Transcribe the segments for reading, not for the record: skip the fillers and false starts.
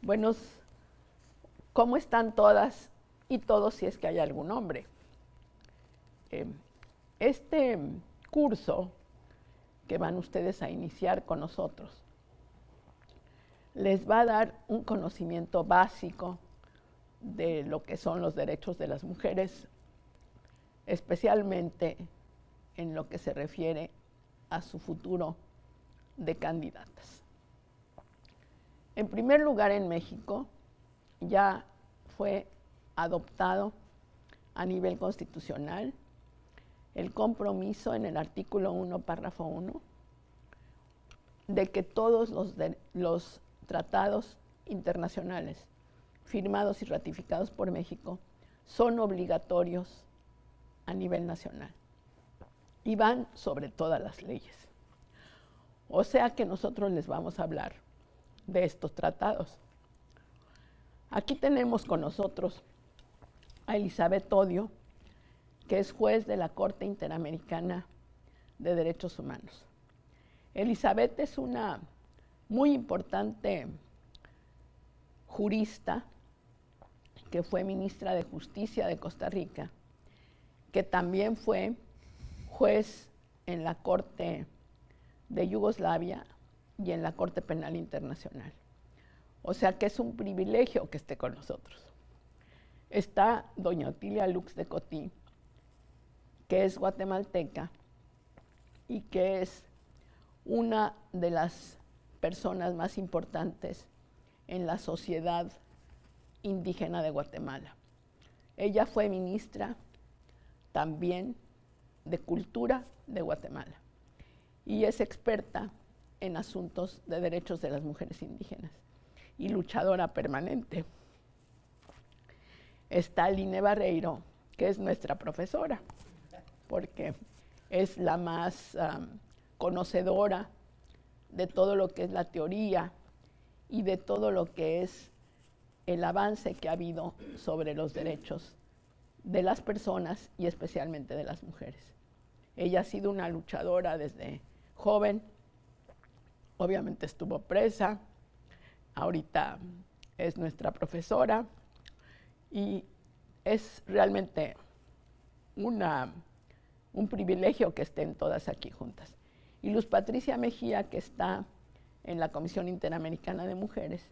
Buenos, ¿cómo están todas y todos si es que hay algún hombre? Este curso que van ustedes a iniciar con nosotros les va a dar un conocimiento básico de lo que son los derechos de las mujeres, especialmente en lo que se refiere a su futuro de candidatas. En primer lugar, en México ya fue adoptado a nivel constitucional el compromiso en el artículo 1, párrafo 1, de que todos los tratados internacionales firmados y ratificados por México son obligatorios a nivel nacional y van sobre todas las leyes. O sea que nosotros les vamos a hablar de estos tratados. Aquí tenemos con nosotros a Elizabeth Odio, que es juez de la Corte Interamericana de Derechos Humanos. Elizabeth es una muy importante jurista que fue ministra de Justicia de Costa Rica, que también fue juez en la Corte de Yugoslavia y en la Corte Penal Internacional. O sea que es un privilegio que esté con nosotros. Está doña Otilia Lux de Cotí, que es guatemalteca y que es una de las personas más importantes en la sociedad indígena de Guatemala. Ella fue ministra también de Cultura de Guatemala y es experta en asuntos de derechos de las mujeres indígenas y luchadora permanente. Está Line Barreiro, que es nuestra profesora, porque es la más conocedora de todo lo que es la teoría y de todo lo que es el avance que ha habido sobre los derechos de las personas y especialmente de las mujeres. Ella ha sido una luchadora desde joven, obviamente estuvo presa, ahorita es nuestra profesora y es realmente un privilegio que estén todas aquí juntas. Y Luz Patricia Mejía, que está en la Comisión Interamericana de Mujeres,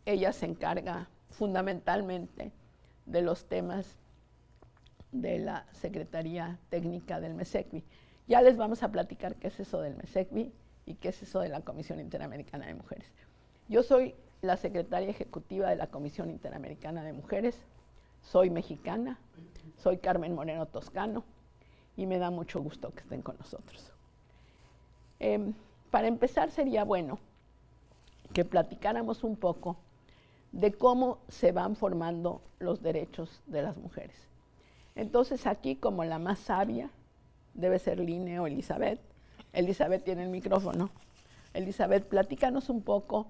ella se encarga fundamentalmente de los temas de la Secretaría Técnica del MESECVI. Ya les vamos a platicar qué es eso del MESECVI y qué es eso de la Comisión Interamericana de Mujeres. Yo soy la secretaria ejecutiva de la Comisión Interamericana de Mujeres, soy mexicana, soy Carmen Moreno Toscano y me da mucho gusto que estén con nosotros. Para empezar sería bueno que platicáramos un poco de cómo se van formando los derechos de las mujeres. Entonces aquí, como la más sabia, debe ser Line o Elizabeth. Elizabeth tiene el micrófono. Elizabeth, platícanos un poco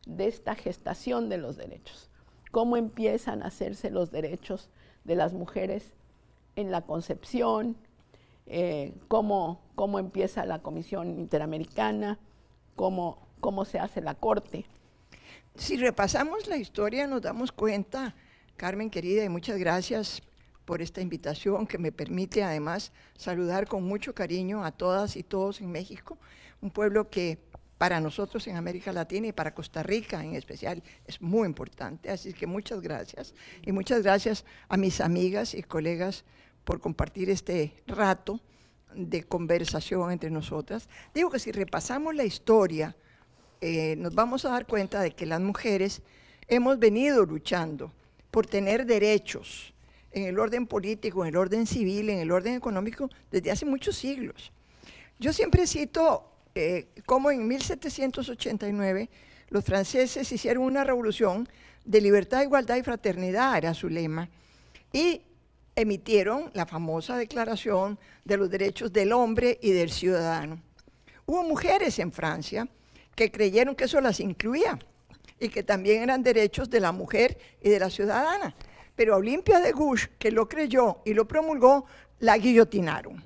de esta gestación de los derechos. ¿Cómo empiezan a hacerse los derechos de las mujeres en la concepción? Cómo empieza la Comisión Interamericana, cómo se hace la Corte. Si repasamos la historia nos damos cuenta, Carmen querida, y muchas gracias por esta invitación que me permite además saludar con mucho cariño a todas y todos en México, un pueblo que para nosotros en América Latina y para Costa Rica en especial es muy importante, así que muchas gracias. Y muchas gracias a mis amigas y colegas por compartir este rato de conversación entre nosotras. Digo que si repasamos la historia, nos vamos a dar cuenta de que las mujeres hemos venido luchando por tener derechos en el orden político, en el orden civil, en el orden económico, desde hace muchos siglos. Yo siempre cito cómo en 1789 los franceses hicieron una revolución de libertad, igualdad y fraternidad, era su lema, y emitieron la famosa Declaración de los Derechos del Hombre y del Ciudadano. Hubo mujeres en Francia que creyeron que eso las incluía y que también eran derechos de la mujer y de la ciudadana. Pero a Olimpia de Gouges, que lo creyó y lo promulgó, la guillotinaron.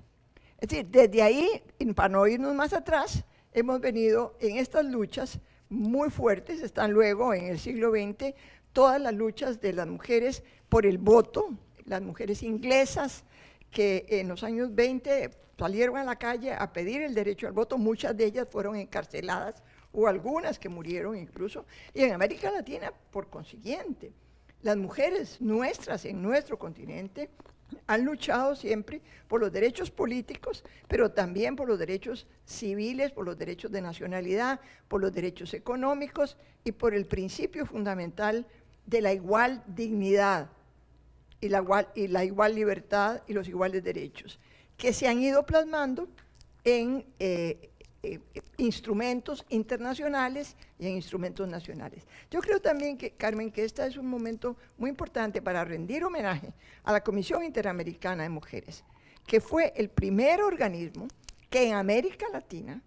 Es decir, desde ahí, para no irnos más atrás, hemos venido en estas luchas muy fuertes están luego en el siglo XX todas las luchas de las mujeres por el voto, las mujeres inglesas que en los años 20 salieron a la calle a pedir el derecho al voto, muchas de ellas fueron encarceladas o algunas que murieron incluso, y en América Latina por consiguiente. Las mujeres nuestras en nuestro continente han luchado siempre por los derechos políticos, pero también por los derechos civiles, por los derechos de nacionalidad, por los derechos económicos y por el principio fundamental de la igual dignidad y la igual libertad y los iguales derechos, que se han ido plasmando en instrumentos internacionales y en instrumentos nacionales. Yo creo también, Carmen, que este es un momento muy importante para rendir homenaje a la Comisión Interamericana de Mujeres, que fue el primer organismo que en América Latina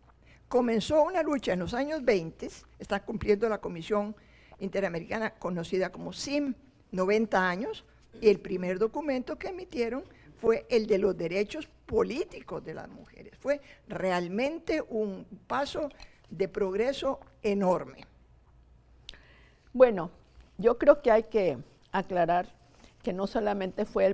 comenzó una lucha en los años 20, está cumpliendo la Comisión Interamericana conocida como CIM, 90 años, y el primer documento que emitieron fue el de los derechos políticos de las mujeres. Fue realmente un paso de progreso enorme. Bueno, yo creo que hay que aclarar que no solamente fue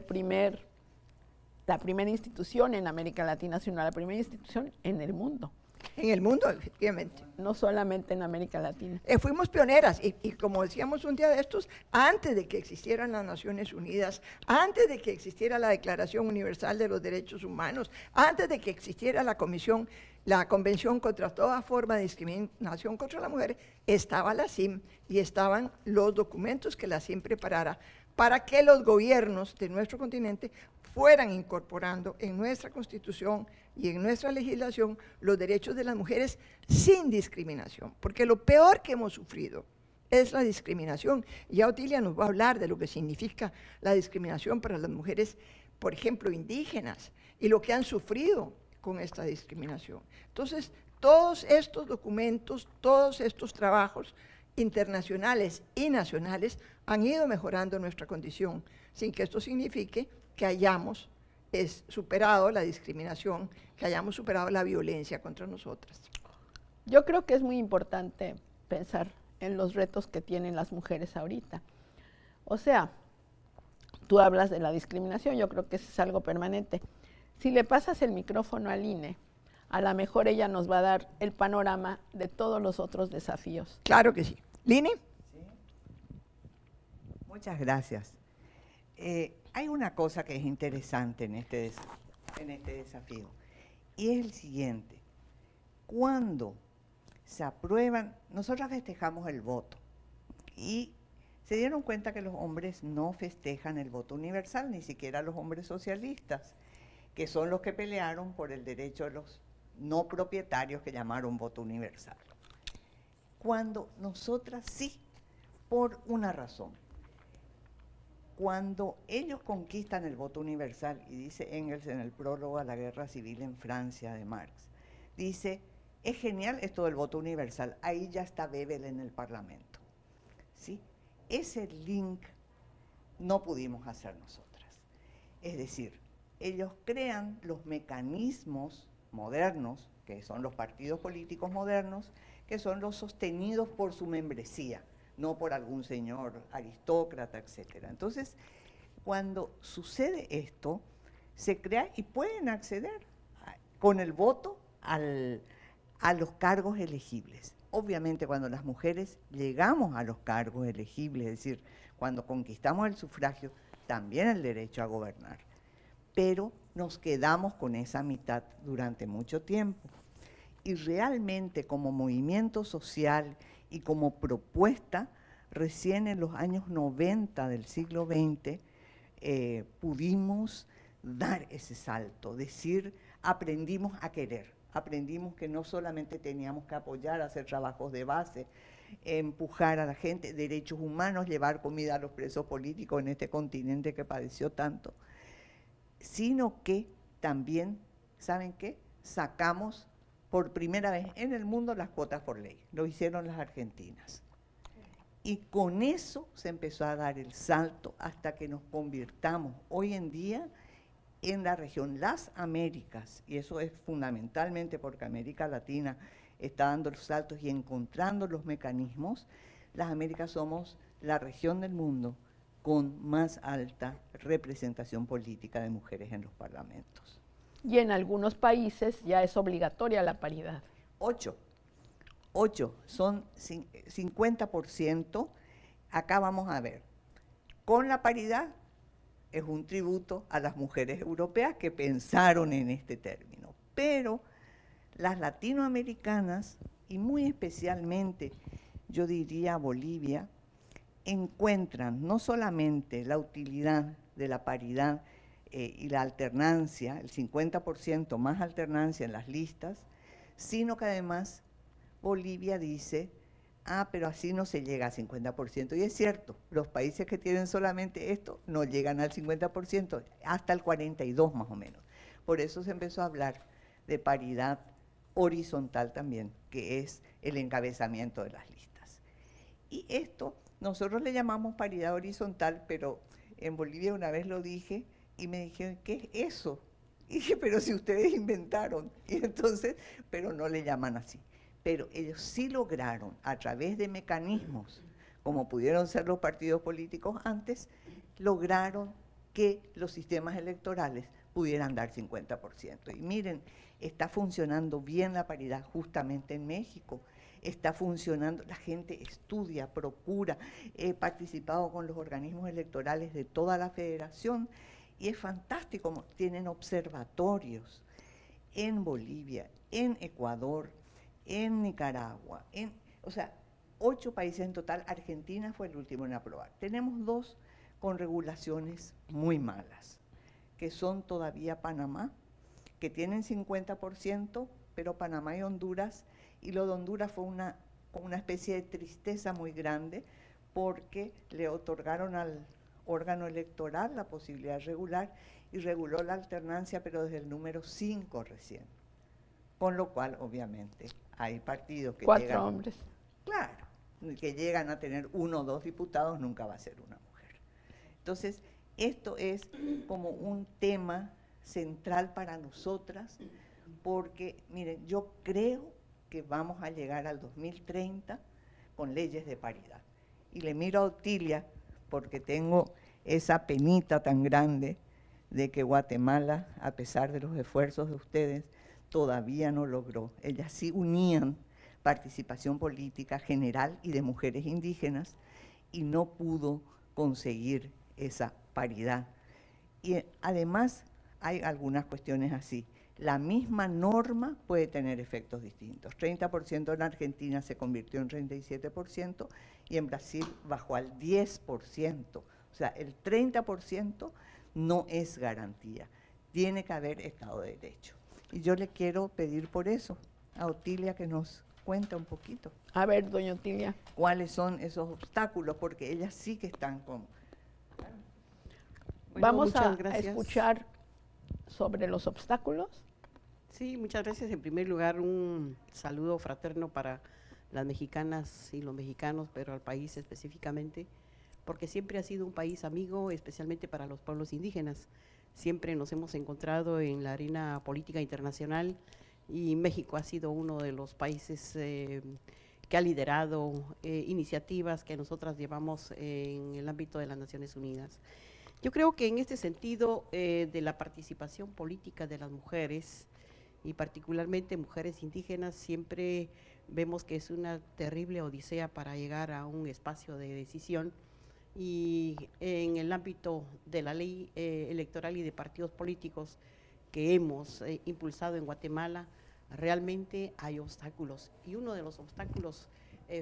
la primera institución en América Latina, sino la primera institución en el mundo. En el mundo, efectivamente. No solamente en América Latina. Fuimos pioneras y como decíamos un día de estos, antes de que existieran las Naciones Unidas, antes de que existiera la Declaración Universal de los Derechos Humanos, antes de que existiera la Convención contra toda forma de discriminación contra la mujer, estaba la CIM y estaban los documentos que la CIM preparara para que los gobiernos de nuestro continente fueran incorporando en nuestra Constitución y en nuestra legislación los derechos de las mujeres sin discriminación, porque lo peor que hemos sufrido es la discriminación. Ya Otilia nos va a hablar de lo que significa la discriminación para las mujeres, por ejemplo, indígenas, y lo que han sufrido con esta discriminación. Entonces, todos estos documentos, todos estos trabajos internacionales y nacionales han ido mejorando nuestra condición, sin que esto signifique que hayamos superado la discriminación, que hayamos superado la violencia contra nosotras. Yo creo que es muy importante pensar en los retos que tienen las mujeres ahorita. O sea, tú hablas de la discriminación, yo creo que eso es algo permanente. Si le pasas el micrófono al INE, a lo mejor ella nos va a dar el panorama de todos los otros desafíos. Claro que sí. ¿Line? Sí. Muchas gracias. Hay una cosa que es interesante en este desafío, y es el siguiente. Cuando se aprueban, nosotros festejamos el voto, y se dieron cuenta que los hombres no festejan el voto universal, ni siquiera los hombres socialistas, que son los que pelearon por el derecho de los no propietarios que llamaron voto universal. Cuando nosotras sí, por una razón. Cuando ellos conquistan el voto universal, y dice Engels en el prólogo a la Guerra Civil en Francia de Marx, dice, es genial esto del voto universal, ahí ya está Bebel en el Parlamento. ¿Sí? Ese link no pudimos hacer nosotras. Es decir, ellos crean los mecanismos modernos, que son los partidos políticos modernos, que son los sostenidos por su membresía, no por algún señor aristócrata, etc. Entonces, cuando sucede esto, se crea y pueden acceder con el voto a los cargos elegibles. Obviamente, cuando las mujeres llegamos a los cargos elegibles, es decir, cuando conquistamos el sufragio, también el derecho a gobernar. Pero nos quedamos con esa mitad durante mucho tiempo. Y realmente como movimiento social y como propuesta, recién en los años 90 del siglo XX pudimos dar ese salto, decir, aprendimos a querer, aprendimos que no solamente teníamos que apoyar, hacer trabajos de base, empujar a la gente, derechos humanos, llevar comida a los presos políticos en este continente que padeció tanto, sino que también, ¿saben qué? Sacamos por primera vez en el mundo las cuotas por ley. Lo hicieron las argentinas. Y con eso se empezó a dar el salto hasta que nos convirtamos hoy en día en la región Las Américas, y eso es fundamentalmente porque América Latina está dando los saltos y encontrando los mecanismos, las Américas somos la región del mundo con más alta representación política de mujeres en los parlamentos. Y en algunos países ya es obligatoria la paridad. 8 son 50%. Acá vamos a ver, con la paridad es un tributo a las mujeres europeas que pensaron en este término, pero las latinoamericanas, y muy especialmente, yo diría Bolivia, encuentran no solamente la utilidad de la paridad y la alternancia, el 50% más alternancia en las listas, sino que además Bolivia dice, pero así no se llega al 50%. Y es cierto, los países que tienen solamente esto no llegan al 50%, hasta el 42% más o menos. Por eso se empezó a hablar de paridad horizontal también, que es el encabezamiento de las listas. Y esto nosotros le llamamos paridad horizontal, pero en Bolivia una vez lo dije y me dijeron, ¿qué es eso? Y dije, pero si ustedes inventaron. Y entonces, pero no le llaman así. Pero ellos sí lograron, a través de mecanismos, como pudieron ser los partidos políticos antes, lograron que los sistemas electorales pudieran dar 50%. Y miren, está funcionando bien la paridad justamente en México. Está funcionando, la gente estudia, procura, he participado con los organismos electorales de toda la federación y es fantástico, tienen observatorios en Bolivia, en Ecuador, en Nicaragua, o sea, 8 países en total. Argentina fue el último en aprobar. Tenemos 2 con regulaciones muy malas, que son todavía Panamá, que tienen 50%, pero Panamá y Honduras, y lo de Honduras fue una especie de tristeza muy grande, porque le otorgaron al órgano electoral la posibilidad de regular, y reguló la alternancia, pero desde el número 5 recién. Con lo cual, obviamente, hay partidos que 4 llegan, hombres. claro, que llegan a tener 1 o 2 diputados, nunca va a ser una mujer. Entonces, esto es como un tema central para nosotras, porque, miren, yo creo que vamos a llegar al 2030 con leyes de paridad. Y le miro a Otilia, porque tengo esa penita tan grande de que Guatemala, a pesar de los esfuerzos de ustedes, todavía no logró. Ellas sí unían participación política general y de mujeres indígenas y no pudo conseguir esa paridad. Y además hay algunas cuestiones así. La misma norma puede tener efectos distintos. 30% en Argentina se convirtió en 37% y en Brasil bajó al 10%. O sea, el 30% no es garantía. Tiene que haber Estado de Derecho. Y yo le quiero pedir por eso a Otilia que nos cuente un poquito. A ver, doña Otilia. ¿Cuáles son esos obstáculos? Porque ellas sí que están con... Bueno, Vamos a gracias. escuchar sobre los obstáculos. Sí, muchas gracias. En primer lugar, un saludo fraterno para las mexicanas y los mexicanos, pero al país específicamente, porque siempre ha sido un país amigo, especialmente para los pueblos indígenas. Siempre nos hemos encontrado en la arena política internacional y México ha sido uno de los países que ha liderado iniciativas que nosotras llevamos en el ámbito de las Naciones Unidas. Yo creo que en este sentido de la participación política de las mujeres, y particularmente mujeres indígenas, siempre vemos que es una terrible odisea para llegar a un espacio de decisión. Y en el ámbito de la ley electoral y de partidos políticos que hemos impulsado en Guatemala, realmente hay obstáculos. Y uno de los obstáculos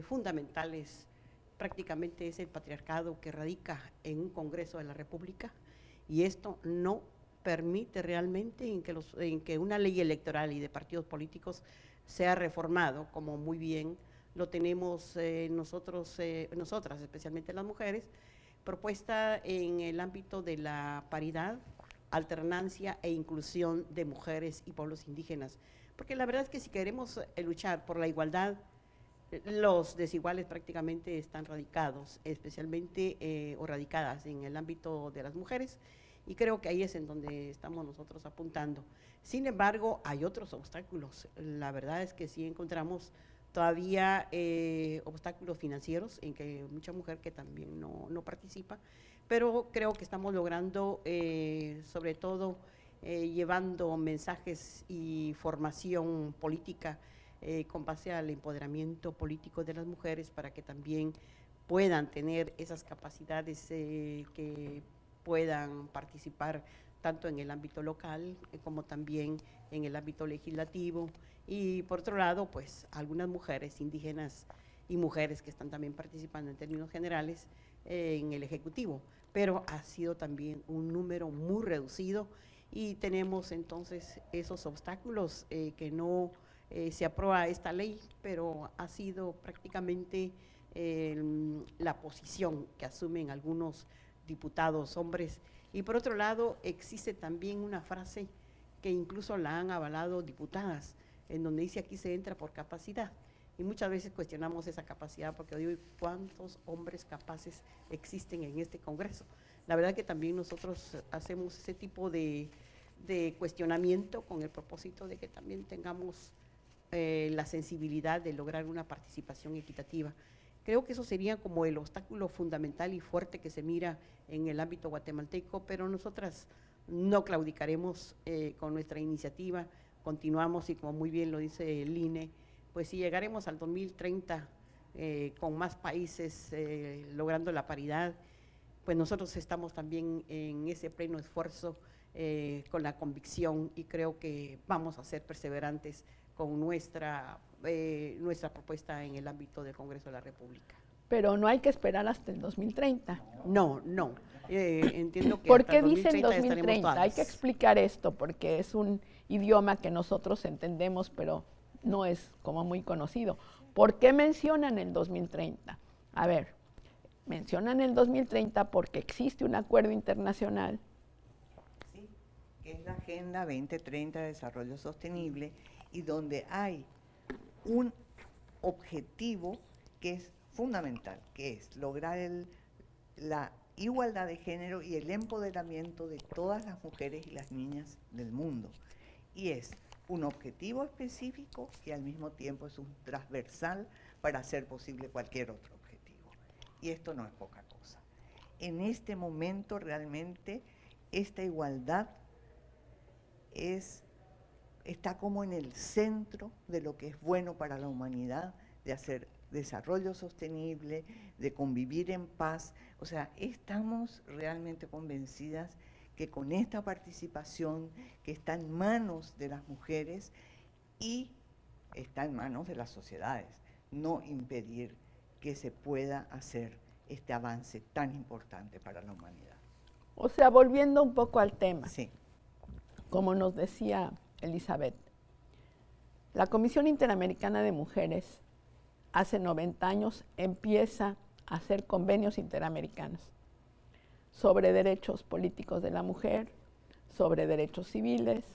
fundamentales prácticamente es el patriarcado que radica en un Congreso de la República, y esto no permite realmente en que una ley electoral y de partidos políticos sea reformado, como muy bien lo tenemos nosotras, especialmente las mujeres, propuesta en el ámbito de la paridad, alternancia e inclusión de mujeres y pueblos indígenas. Porque la verdad es que si queremos luchar por la igualdad, los desiguales prácticamente están radicados, especialmente o radicadas en el ámbito de las mujeres, y creo que ahí es en donde estamos nosotros apuntando. Sin embargo, hay otros obstáculos. La verdad es que sí encontramos todavía obstáculos financieros en que mucha mujer que también no participa, pero creo que estamos logrando, sobre todo, llevando mensajes y formación política con base al empoderamiento político de las mujeres para que también puedan tener esas capacidades que puedan participar tanto en el ámbito local como también en el ámbito legislativo. Y por otro lado, pues algunas mujeres indígenas y mujeres que están también participando en términos generales en el Ejecutivo, pero ha sido también un número muy reducido y tenemos entonces esos obstáculos que no se aprueba esta ley, pero ha sido prácticamente la posición que asumen algunos diputados hombres. Y por otro lado, existe también una frase que incluso la han avalado diputadas, en donde dice aquí se entra por capacidad. Y muchas veces cuestionamos esa capacidad porque digo, ¿cuántos hombres capaces existen en este Congreso? La verdad que también nosotros hacemos ese tipo de cuestionamiento con el propósito de que también tengamos la sensibilidad de lograr una participación equitativa. Creo que eso sería como el obstáculo fundamental y fuerte que se mira en el ámbito guatemalteco, pero nosotras no claudicaremos con nuestra iniciativa, continuamos y como muy bien lo dice el INE, pues si llegaremos al 2030 con más países logrando la paridad, pues nosotros estamos también en ese pleno esfuerzo con la convicción y creo que vamos a ser perseverantes con nuestra propuesta en el ámbito del Congreso de la República. Pero no hay que esperar hasta el 2030. No. Entiendo que ¿Por hasta qué el dicen 2030 2030? Hay que explicar esto porque es un idioma que nosotros entendemos, pero no es como muy conocido. ¿Por qué mencionan el 2030? A ver, mencionan el 2030 porque existe un acuerdo internacional. Sí, que es la Agenda 2030 de Desarrollo Sostenible y donde hay un objetivo que es fundamental, que es lograr la igualdad de género y el empoderamiento de todas las mujeres y las niñas del mundo. Y es un objetivo específico y al mismo tiempo es un transversal para hacer posible cualquier otro objetivo. Y esto no es poca cosa. En este momento realmente esta igualdad está como en el centro de lo que es bueno para la humanidad, de hacer desarrollo sostenible, de convivir en paz. O sea, estamos realmente convencidas que con esta participación que está en manos de las mujeres y está en manos de las sociedades, no impedir que se pueda hacer este avance tan importante para la humanidad. O sea, volviendo un poco al tema, Sí. Como nos decía Elizabeth, la Comisión Interamericana de Mujeres hace 90 años empieza a hacer convenios interamericanos sobre derechos políticos de la mujer, sobre derechos civiles,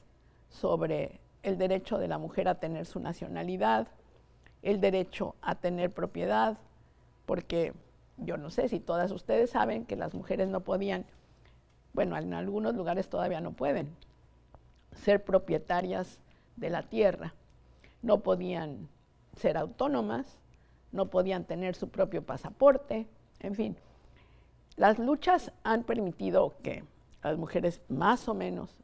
sobre el derecho de la mujer a tener su nacionalidad, el derecho a tener propiedad, porque yo no sé si todas ustedes saben que las mujeres no podían, bueno, en algunos lugares todavía no pueden ser propietarias de la tierra, no podían ser autónomas, no podían tener su propio pasaporte, en fin. Las luchas han permitido que las mujeres más o menos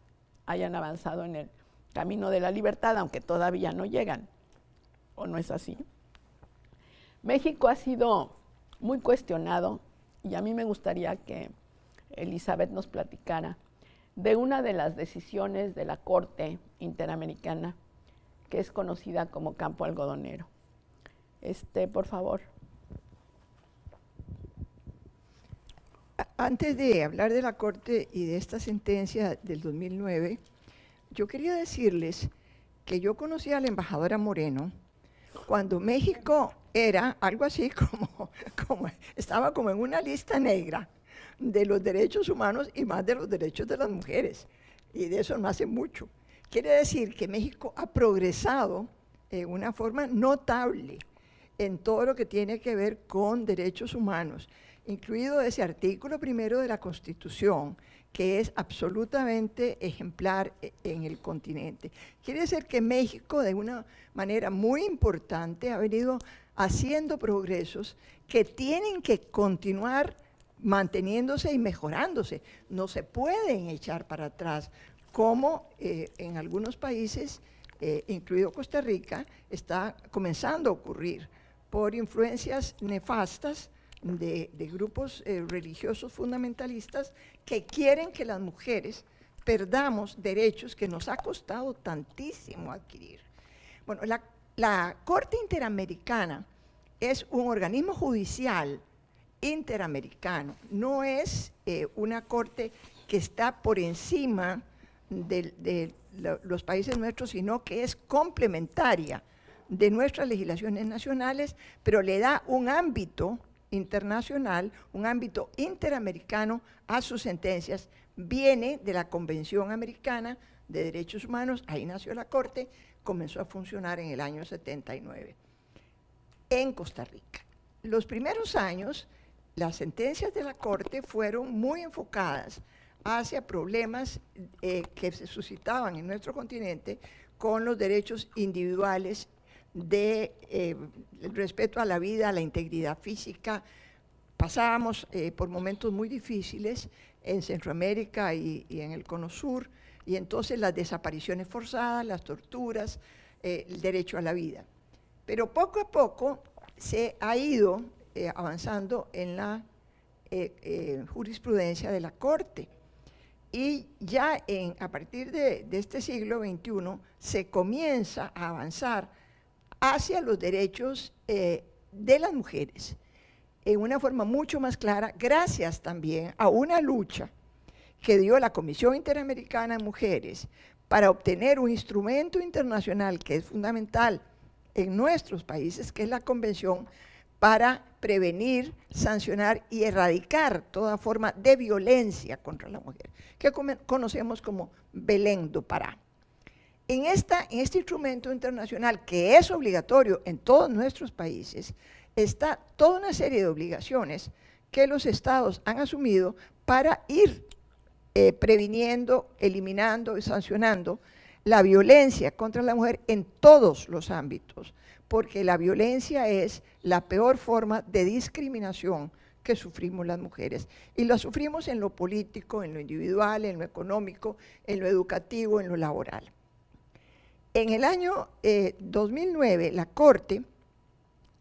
hayan avanzado en el camino de la libertad, aunque todavía no llegan, ¿o no es así? México ha sido muy cuestionado y a mí me gustaría que Elizabeth nos platicara de una de las decisiones de la Corte Interamericana que es conocida como campo algodonero. Por favor. Antes de hablar de la Corte y de esta sentencia del 2009, yo quería decirles que yo conocí a la embajadora Moreno cuando México era algo así como estaba como en una lista negra de los derechos humanos y más de los derechos de las mujeres. Y de eso no hace mucho. Quiere decir que México ha progresado de una forma notable en todo lo que tiene que ver con derechos humanos. incluido ese artículo primero de la Constitución, que es absolutamente ejemplar en el continente. Quiere decir que México, de una manera muy importante, ha venido haciendo progresos que tienen que continuar manteniéndose y mejorándose. No se pueden echar para atrás, como en algunos países, incluido Costa Rica, está comenzando a ocurrir por influencias nefastas de grupos religiosos fundamentalistas que quieren que las mujeres perdamos derechos que nos ha costado tantísimo adquirir. Bueno, la Corte Interamericana es un organismo judicial interamericano, no es una corte que está por encima de los países nuestros, sino que es complementaria de nuestras legislaciones nacionales, pero le da un ámbito internacional, un ámbito interamericano a sus sentencias. Viene de la Convención Americana de Derechos Humanos, ahí nació la Corte, comenzó a funcionar en el año 79 en Costa Rica. Los primeros años, las sentencias de la Corte fueron muy enfocadas hacia problemas que se suscitaban en nuestro continente con los derechos individuales de respeto a la vida, a la integridad física. Pasábamos por momentos muy difíciles en Centroamérica y en el Cono Sur, y entonces las desapariciones forzadas, las torturas, el derecho a la vida. Pero poco a poco se ha ido avanzando en la jurisprudencia de la Corte. Y ya a partir de este siglo XXI se comienza a avanzar hacia los derechos de las mujeres en una forma mucho más clara, gracias también a una lucha que dio la Comisión Interamericana de Mujeres para obtener un instrumento internacional que es fundamental en nuestros países, que es la Convención para prevenir, sancionar y erradicar toda forma de violencia contra la mujer, que conocemos como Belén do Pará. En este instrumento internacional, que es obligatorio en todos nuestros países, está toda una serie de obligaciones que los estados han asumido para ir previniendo, eliminando y sancionando la violencia contra la mujer en todos los ámbitos, porque la violencia es la peor forma de discriminación que sufrimos las mujeres. Y la sufrimos en lo político, en lo individual, en lo económico, en lo educativo, en lo laboral. En el año 2009, la Corte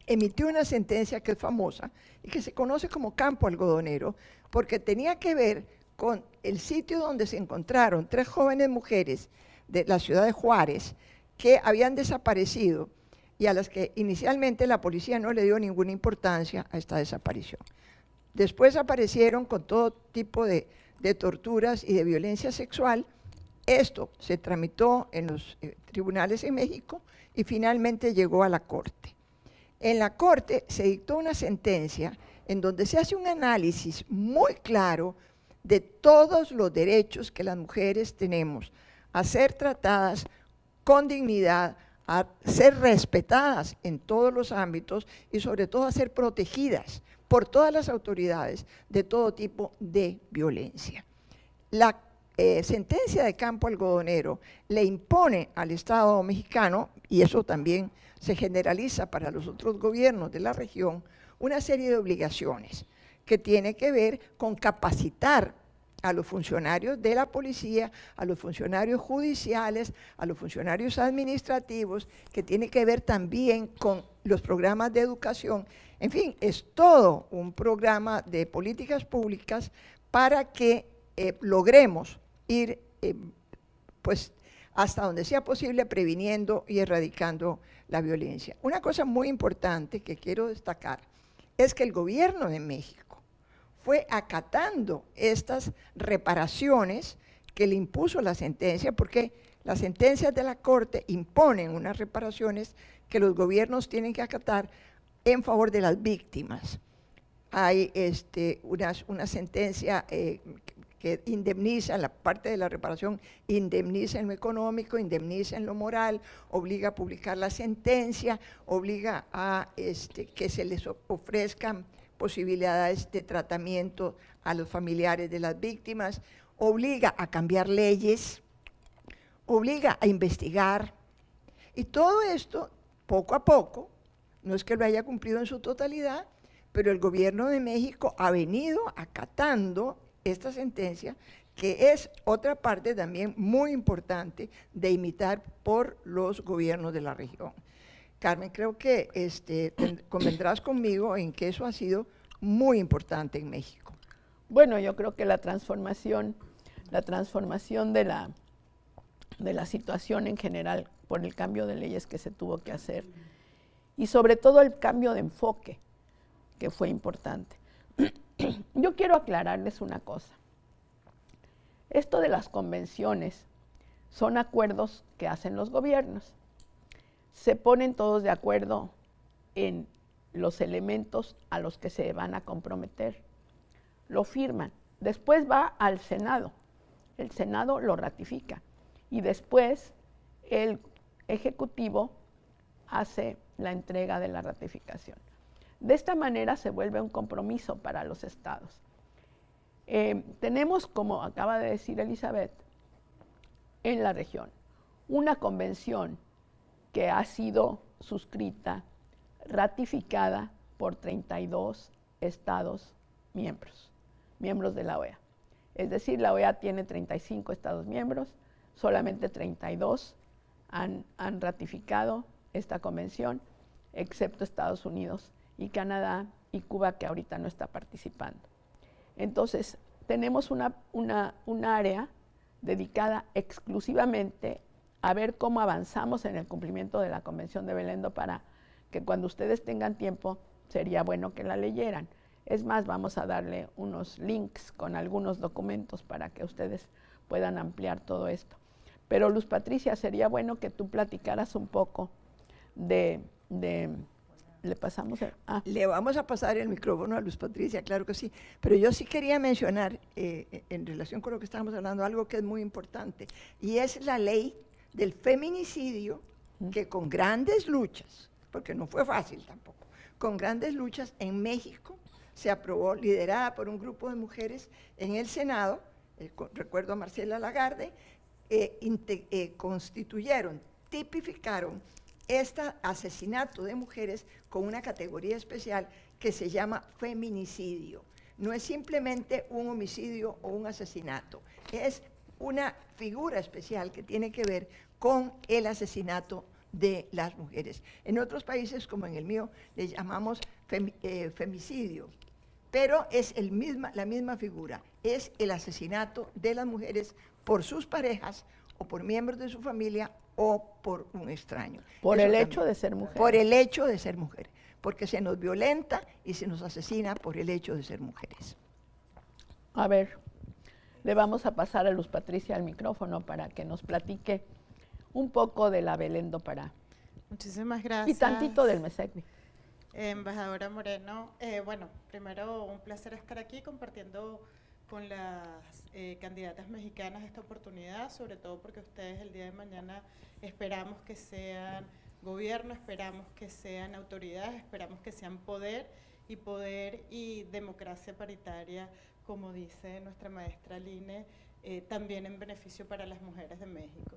emitió una sentencia que es famosa y que se conoce como Campo Algodonero, porque tenía que ver con el sitio donde se encontraron 3 jóvenes mujeres de la ciudad de Juárez que habían desaparecido y a las que inicialmente la policía no le dio ninguna importancia a esta desaparición. Después aparecieron con todo tipo de torturas y de violencia sexual. Esto se tramitó en los tribunales en México y finalmente llegó a la Corte. En la Corte se dictó una sentencia en donde se hace un análisis muy claro de todos los derechos que las mujeres tenemos a ser tratadas con dignidad, a ser respetadas en todos los ámbitos y sobre todo a ser protegidas por todas las autoridades de todo tipo de violencia. La sentencia de Campo Algodonero le impone al Estado mexicano, y eso también se generaliza para los otros gobiernos de la región, una serie de obligaciones que tiene que ver con capacitar a los funcionarios de la policía, a los funcionarios judiciales, a los funcionarios administrativos, que tiene que ver también con los programas de educación. En fin, es todo un programa de políticas públicas para que logremos ir pues, hasta donde sea posible previniendo y erradicando la violencia. Una cosa muy importante que quiero destacar es que el gobierno de México fue acatando estas reparaciones que le impuso la sentencia, porque las sentencias de la Corte imponen unas reparaciones que los gobiernos tienen que acatar en favor de las víctimas. Hay una sentencia que indemniza, la parte de la reparación indemniza en lo económico, indemniza en lo moral, obliga a publicar la sentencia, obliga a que se les ofrezcan posibilidades de tratamiento a los familiares de las víctimas, obliga a cambiar leyes, obliga a investigar, y todo esto, poco a poco, no es que lo haya cumplido en su totalidad, pero el gobierno de México ha venido acatando esta sentencia, que es otra parte también muy importante de imitar por los gobiernos de la región. Carmen, creo que convendrás conmigo en que eso ha sido muy importante en México. Bueno, yo creo que la transformación de la situación en general por el cambio de leyes que se tuvo que hacer y sobre todo el cambio de enfoque, que fue importante. Yo quiero aclararles una cosa. Esto de las convenciones son acuerdos que hacen los gobiernos. Se ponen todos de acuerdo en los elementos a los que se van a comprometer. Lo firman. Después va al Senado. El Senado lo ratifica. Y después el Ejecutivo hace la entrega de la ratificación. De esta manera se vuelve un compromiso para los estados. Tenemos, como acaba de decir Elizabeth, en la región, una convención que ha sido suscrita, ratificada por 32 estados miembros de la OEA. Es decir, la OEA tiene 35 estados miembros, solamente 32 han ratificado esta convención, excepto Estados Unidos y Canadá y Cuba, que ahorita no está participando. Entonces, tenemos una área dedicada exclusivamente a ver cómo avanzamos en el cumplimiento de la Convención de Belém do Pará, que cuando ustedes tengan tiempo sería bueno que la leyeran. Es más, vamos a darle unos links con algunos documentos para que ustedes puedan ampliar todo esto. Pero Luz Patricia, sería bueno que tú platicaras un poco ¿le pasamos Le vamos a pasar el micrófono a Luz Patricia, claro que sí. Pero yo sí quería mencionar, en relación con lo que estábamos hablando, algo que es muy importante, y es la ley del feminicidio, que con grandes luchas, porque no fue fácil tampoco, con grandes luchas en México se aprobó, liderada por un grupo de mujeres en el Senado, recuerdo a Marcela Lagarde, constituyeron, tipificaron este asesinato de mujeres con una categoría especial que se llama feminicidio. No es simplemente un homicidio o un asesinato, es una figura especial que tiene que ver con el asesinato de las mujeres. En otros países, como en el mío, le llamamos femicidio, pero es la misma figura, es el asesinato de las mujeres por sus parejas o por miembros de su familia o por un extraño. Por el hecho de ser mujer. Por el hecho de ser mujer, porque se nos violenta y se nos asesina por el hecho de ser mujeres. A ver, le vamos a pasar a Luz Patricia el micrófono para que nos platique un poco de la Belém do Pará. Muchísimas gracias. Y tantito del MESECBI. Embajadora Moreno, bueno, primero un placer estar aquí compartiendo con las candidatas mexicanas esta oportunidad, sobre todo porque ustedes el día de mañana esperamos que sean gobierno, esperamos que sean autoridades, esperamos que sean poder y democracia paritaria, como dice nuestra maestra Line, también en beneficio para las mujeres de México.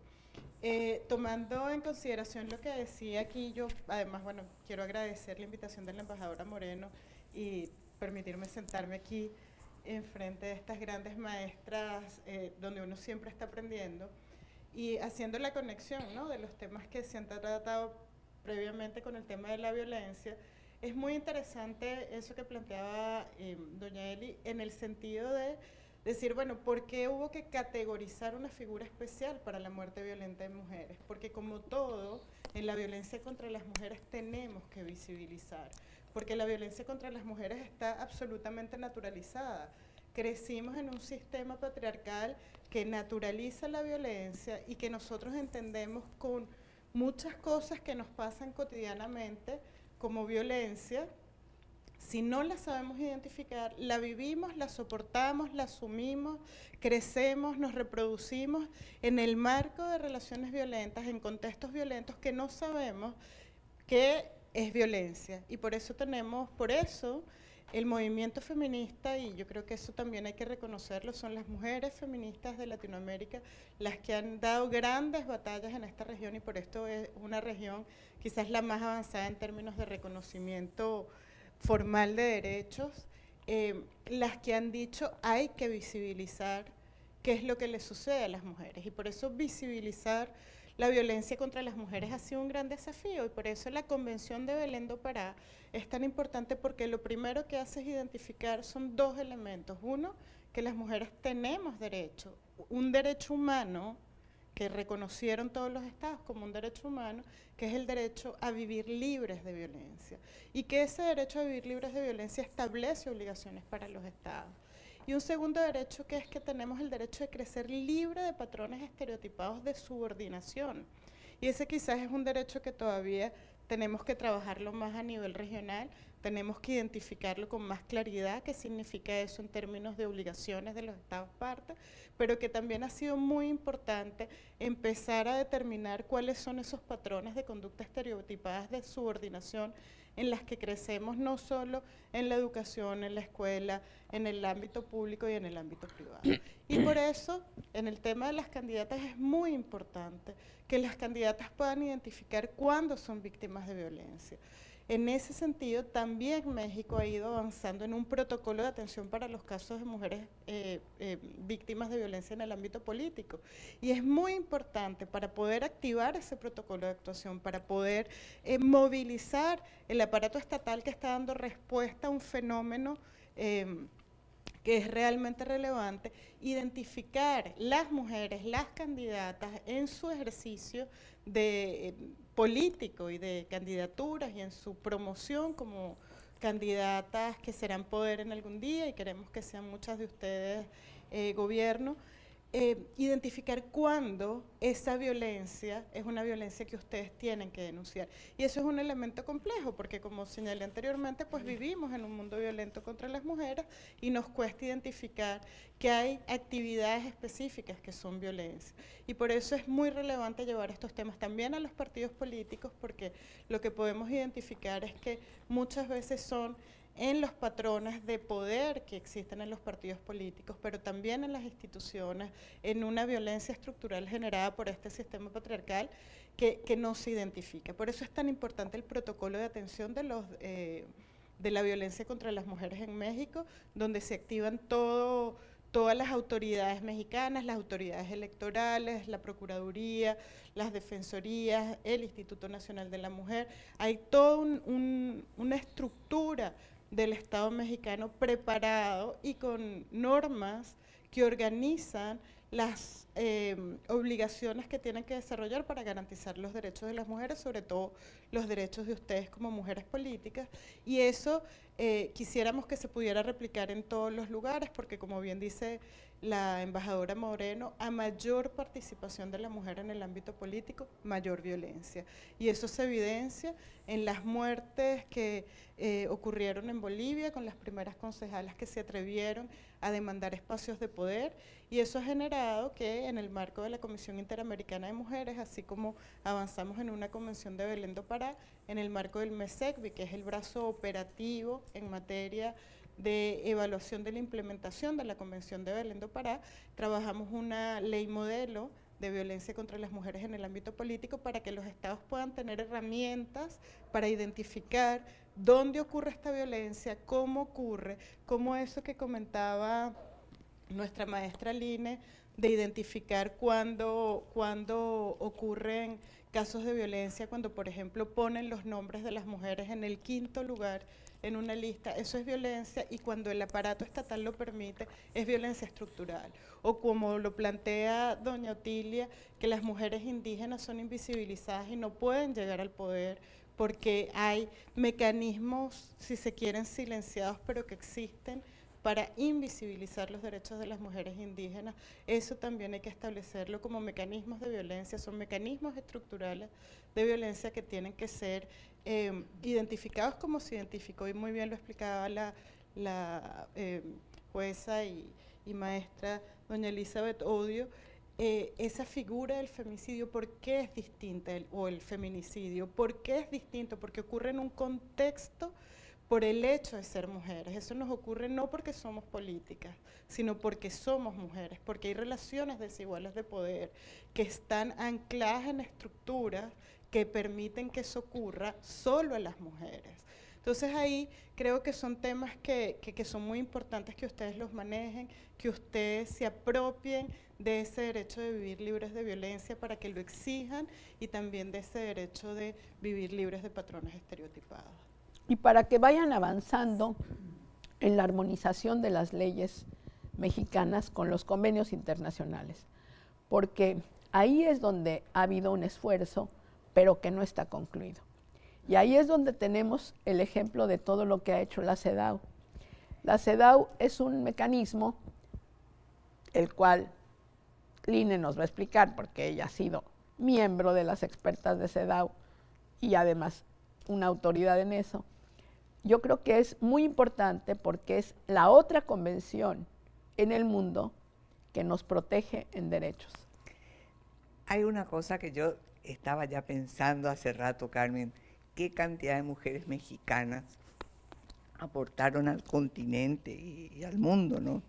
Tomando en consideración lo que decía aquí, yo además, bueno, quiero agradecer la invitación de la embajadora Moreno y permitirme sentarme aquí enfrente de estas grandes maestras donde uno siempre está aprendiendo y haciendo la conexión, ¿no?, de los temas que se han tratado previamente con el tema de la violencia. Es muy interesante eso que planteaba doña Eli en el sentido de decir, bueno, ¿por qué hubo que categorizar una figura especial para la muerte violenta de mujeres? Porque como todo, en la violencia contra las mujeres tenemos que visibilizar, porque la violencia contra las mujeres está absolutamente naturalizada. Crecimos en un sistema patriarcal que naturaliza la violencia y que nosotros entendemos con muchas cosas que nos pasan cotidianamente como violencia. Si no la sabemos identificar, la vivimos, la soportamos, la asumimos, crecemos, nos reproducimos en el marco de relaciones violentas, en contextos violentos que no sabemos qué es violencia. Y por eso el movimiento feminista, y yo creo que eso también hay que reconocerlo, son las mujeres feministas de Latinoamérica las que han dado grandes batallas en esta región, y por esto es una región quizás la más avanzada en términos de reconocimiento formal de derechos, las que han dicho hay que visibilizar qué es lo que le sucede a las mujeres, y por eso visibilizar la violencia contra las mujeres ha sido un gran desafío, y por eso la Convención de Belén do Pará es tan importante, porque lo primero que hace es identificar, son dos elementos. Uno, que las mujeres tenemos derecho, un derecho humano que reconocieron todos los estados como un derecho humano, que es el derecho a vivir libres de violencia, y que ese derecho a vivir libres de violencia establece obligaciones para los estados. Y un segundo derecho, que es que tenemos el derecho de crecer libre de patrones estereotipados de subordinación. Y ese quizás es un derecho que todavía tenemos que trabajarlo más a nivel regional, tenemos que identificarlo con más claridad, qué significa eso en términos de obligaciones de los estados partes, pero que también ha sido muy importante empezar a determinar cuáles son esos patrones de conducta estereotipadas de subordinación en las que crecemos, no solo en la educación, en la escuela, en el ámbito público y en el ámbito privado. Y por eso, en el tema de las candidatas es muy importante que las candidatas puedan identificar cuándo son víctimas de violencia. En ese sentido, también México ha ido avanzando en un protocolo de atención para los casos de mujeres víctimas de violencia en el ámbito político. Y es muy importante para poder activar ese protocolo de actuación, para poder movilizar el aparato estatal que está dando respuesta a un fenómeno que es realmente relevante, identificar las mujeres, las candidatas en su ejercicio de político y de candidaturas y en su promoción como candidatas que serán poder en algún día, y queremos que sean muchas de ustedes gobierno, identificar cuándo esa violencia es una violencia que ustedes tienen que denunciar. Y eso es un elemento complejo, porque como señalé anteriormente, pues vivimos en un mundo violento contra las mujeres y nos cuesta identificar que hay actividades específicas que son violencia. Y por eso es muy relevante llevar estos temas también a los partidos políticos, porque lo que podemos identificar es que muchas veces son en los patrones de poder que existen en los partidos políticos, pero también en las instituciones, en una violencia estructural generada por este sistema patriarcal que no se identifica. Por eso es tan importante el protocolo de atención de la violencia contra las mujeres en México, donde se activan todas las autoridades mexicanas, las autoridades electorales, la Procuraduría, las Defensorías, el Instituto Nacional de la Mujer. Hay toda una estructura del Estado mexicano preparado y con normas que organizan las obligaciones que tienen que desarrollar para garantizar los derechos de las mujeres, sobre todo los derechos de ustedes como mujeres políticas, y eso quisiéramos que se pudiera replicar en todos los lugares, porque como bien dice la embajadora Moreno, a mayor participación de la mujer en el ámbito político, mayor violencia. Y eso se evidencia en las muertes que ocurrieron en Bolivia con las primeras concejalas que se atrevieron a demandar espacios de poder, y eso ha generado que en el marco de la Comisión Interamericana de Mujeres, así como avanzamos en una convención de Belén do Pará, en el marco del MESECVI, que es el brazo operativo en materia de evaluación de la implementación de la Convención de Belén do Pará, trabajamos una ley modelo de violencia contra las mujeres en el ámbito político para que los estados puedan tener herramientas para identificar dónde ocurre esta violencia, cómo ocurre, cómo eso que comentaba nuestra maestra Line, de identificar cuándo ocurren casos de violencia, cuando por ejemplo ponen los nombres de las mujeres en el 5º lugar en una lista, eso es violencia, y cuando el aparato estatal lo permite, es violencia estructural. O como lo plantea doña Otilia, que las mujeres indígenas son invisibilizadas y no pueden llegar al poder porque hay mecanismos, si se quieren, silenciados, pero que existen para invisibilizar los derechos de las mujeres indígenas. Eso también hay que establecerlo como mecanismos de violencia, son mecanismos estructurales de violencia que tienen que ser identificados como se identificó, y muy bien lo explicaba la jueza y maestra doña Elizabeth Odio, esa figura del femicidio, ¿por qué es distinta? O el feminicidio, ¿por qué es distinto? Porque ocurre en un contexto por el hecho de ser mujeres. Eso nos ocurre no porque somos políticas, sino porque somos mujeres, porque hay relaciones desiguales de poder que están ancladas en estructuras que permiten que eso ocurra solo a las mujeres. Entonces ahí creo que son temas que son muy importantes que ustedes los manejen, que ustedes se apropien de ese derecho de vivir libres de violencia para que lo exijan y también de ese derecho de vivir libres de patrones estereotipados. Y para que vayan avanzando en la armonización de las leyes mexicanas con los convenios internacionales, porque ahí es donde ha habido un esfuerzo, pero que no está concluido. Y ahí es donde tenemos el ejemplo de todo lo que ha hecho la CEDAW. La CEDAW es un mecanismo, el cual Line nos va a explicar, porque ella ha sido miembro de las expertas de CEDAW y además una autoridad en eso. Yo creo que es muy importante porque es la otra convención en el mundo que nos protege en derechos. Hay una cosa que yo estaba ya pensando hace rato, Carmen, qué cantidad de mujeres mexicanas aportaron al continente y al mundo, ¿no?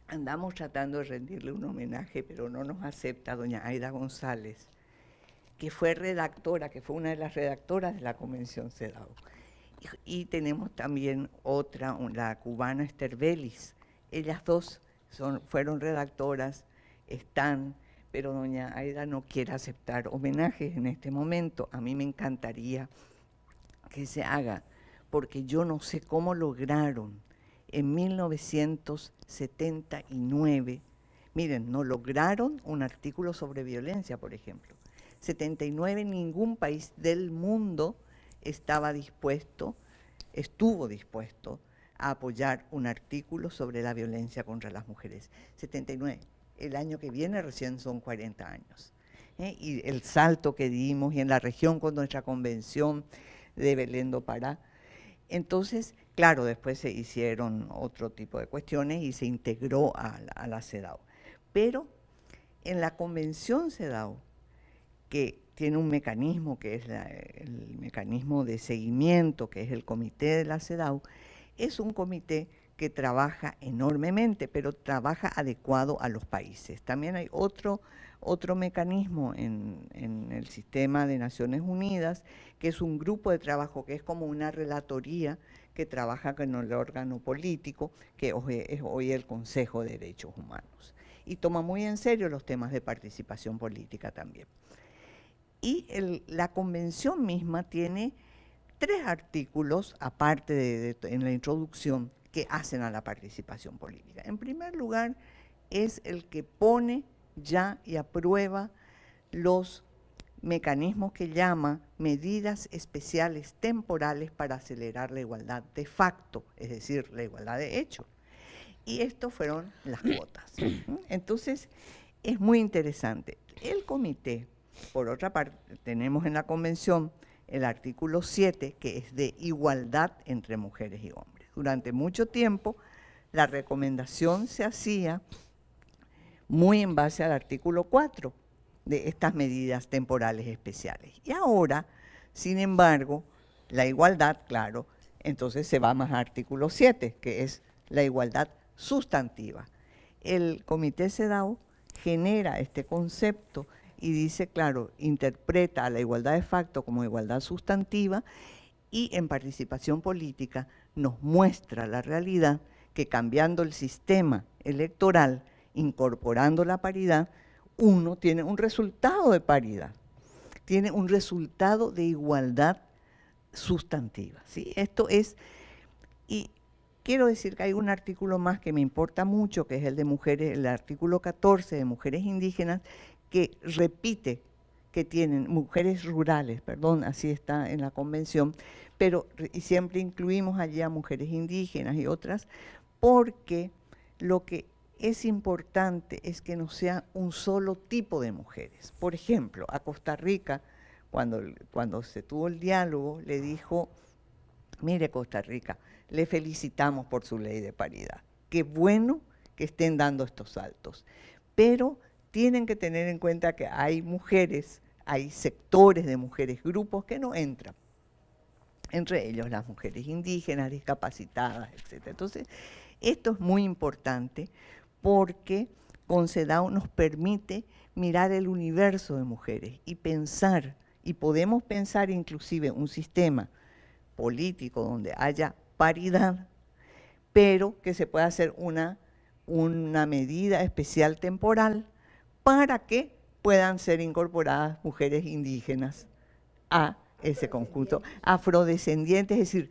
Andamos tratando de rendirle un homenaje, pero no nos acepta doña Aida González, que fue redactora, que fue una de las redactoras de la Convención CEDAW. Y tenemos también otra, la cubana Esther Vélez. Ellas dos fueron redactoras, están, pero doña Aida no quiere aceptar homenajes en este momento. A mí me encantaría que se haga, porque yo no sé cómo lograron en 1979, miren, no lograron un artículo sobre violencia, por ejemplo. 79, ningún país del mundo estuvo dispuesto a apoyar un artículo sobre la violencia contra las mujeres. 79. El año que viene recién son 40 años. Y el salto que dimos y en la región con nuestra convención de Belén do Pará. Entonces, claro, después se hicieron otro tipo de cuestiones y se integró a la CEDAW. Pero en la convención CEDAW, que tiene un mecanismo que es el mecanismo de seguimiento, que es el comité de la CEDAW, es un comité que trabaja enormemente, pero trabaja adecuado a los países. También hay otro mecanismo en el sistema de Naciones Unidas, que es un grupo de trabajo, que es como una relatoría que trabaja con el órgano político, que es hoy el Consejo de Derechos Humanos. Y toma muy en serio los temas de participación política también. Y la convención misma tiene 3 artículos, aparte en la introducción, que hacen a la participación política. En primer lugar, es el que pone ya y aprueba los mecanismos que llama medidas especiales temporales para acelerar la igualdad de facto, es decir, la igualdad de hecho. Y estos fueron las cuotas. Entonces, es muy interesante. El comité, por otra parte, tenemos en la convención el artículo 7, que es de igualdad entre mujeres y hombres. Durante mucho tiempo, la recomendación se hacía muy en base al artículo 4 de estas medidas temporales especiales. Y ahora, sin embargo, la igualdad, claro, entonces se va más al artículo 7, que es la igualdad sustantiva. El comité CEDAW genera este concepto y dice, claro, interpreta a la igualdad de facto como igualdad sustantiva y en participación política nos muestra la realidad que cambiando el sistema electoral, incorporando la paridad, uno tiene un resultado de paridad, tiene un resultado de igualdad sustantiva, ¿sí? Esto es, y quiero decir que hay un artículo más que me importa mucho, que es el de mujeres, el artículo 14 de mujeres indígenas, que repite que tienen mujeres rurales, perdón, así está en la convención, pero y siempre incluimos allí a mujeres indígenas y otras, porque lo que es importante es que no sea un solo tipo de mujeres. Por ejemplo, a Costa Rica, cuando se tuvo el diálogo, le dijo, mire Costa Rica, le felicitamos por su ley de paridad. Qué bueno que estén dando estos saltos, pero tienen que tener en cuenta que hay mujeres, hay sectores de mujeres, grupos que no entran entre ellos las mujeres indígenas, discapacitadas, etc. Entonces, esto es muy importante porque con CEDAW nos permite mirar el universo de mujeres y pensar, y podemos pensar inclusive un sistema político donde haya paridad, pero que se pueda hacer una medida especial temporal para que puedan ser incorporadas mujeres indígenas a ese conjunto, afrodescendientes, es decir,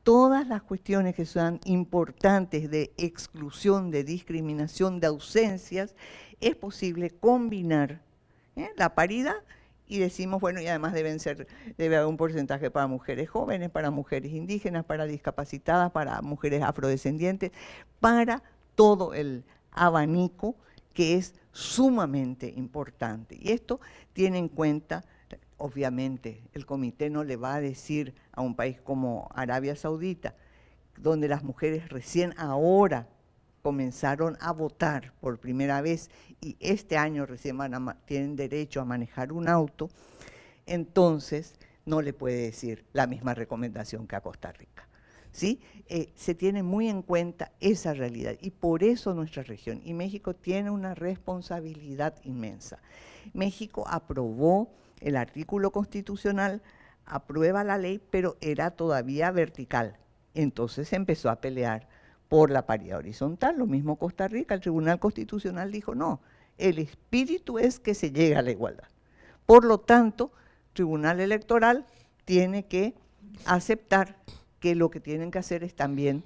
todas las cuestiones que sean importantes de exclusión, de discriminación, de ausencias, es posible combinar la paridad y decimos, bueno, y además debe haber un porcentaje para mujeres jóvenes, para mujeres indígenas, para discapacitadas, para mujeres afrodescendientes, para todo el abanico que es sumamente importante. Y esto tiene en cuenta, obviamente, el comité no le va a decir a un país como Arabia Saudita, donde las mujeres recién ahora comenzaron a votar por primera vez y este año recién tienen derecho a manejar un auto, entonces no le puede decir la misma recomendación que a Costa Rica. ¿Sí? Se tiene muy en cuenta esa realidad y por eso nuestra región y México tiene una responsabilidad inmensa. México aprobó el artículo constitucional, aprueba la ley, pero era todavía vertical. Entonces se empezó a pelear por la paridad horizontal. Lo mismo Costa Rica, el Tribunal Constitucional dijo, no, el espíritu es que se llegue a la igualdad. Por lo tanto, el Tribunal Electoral tiene que aceptar que lo que tienen que hacer es también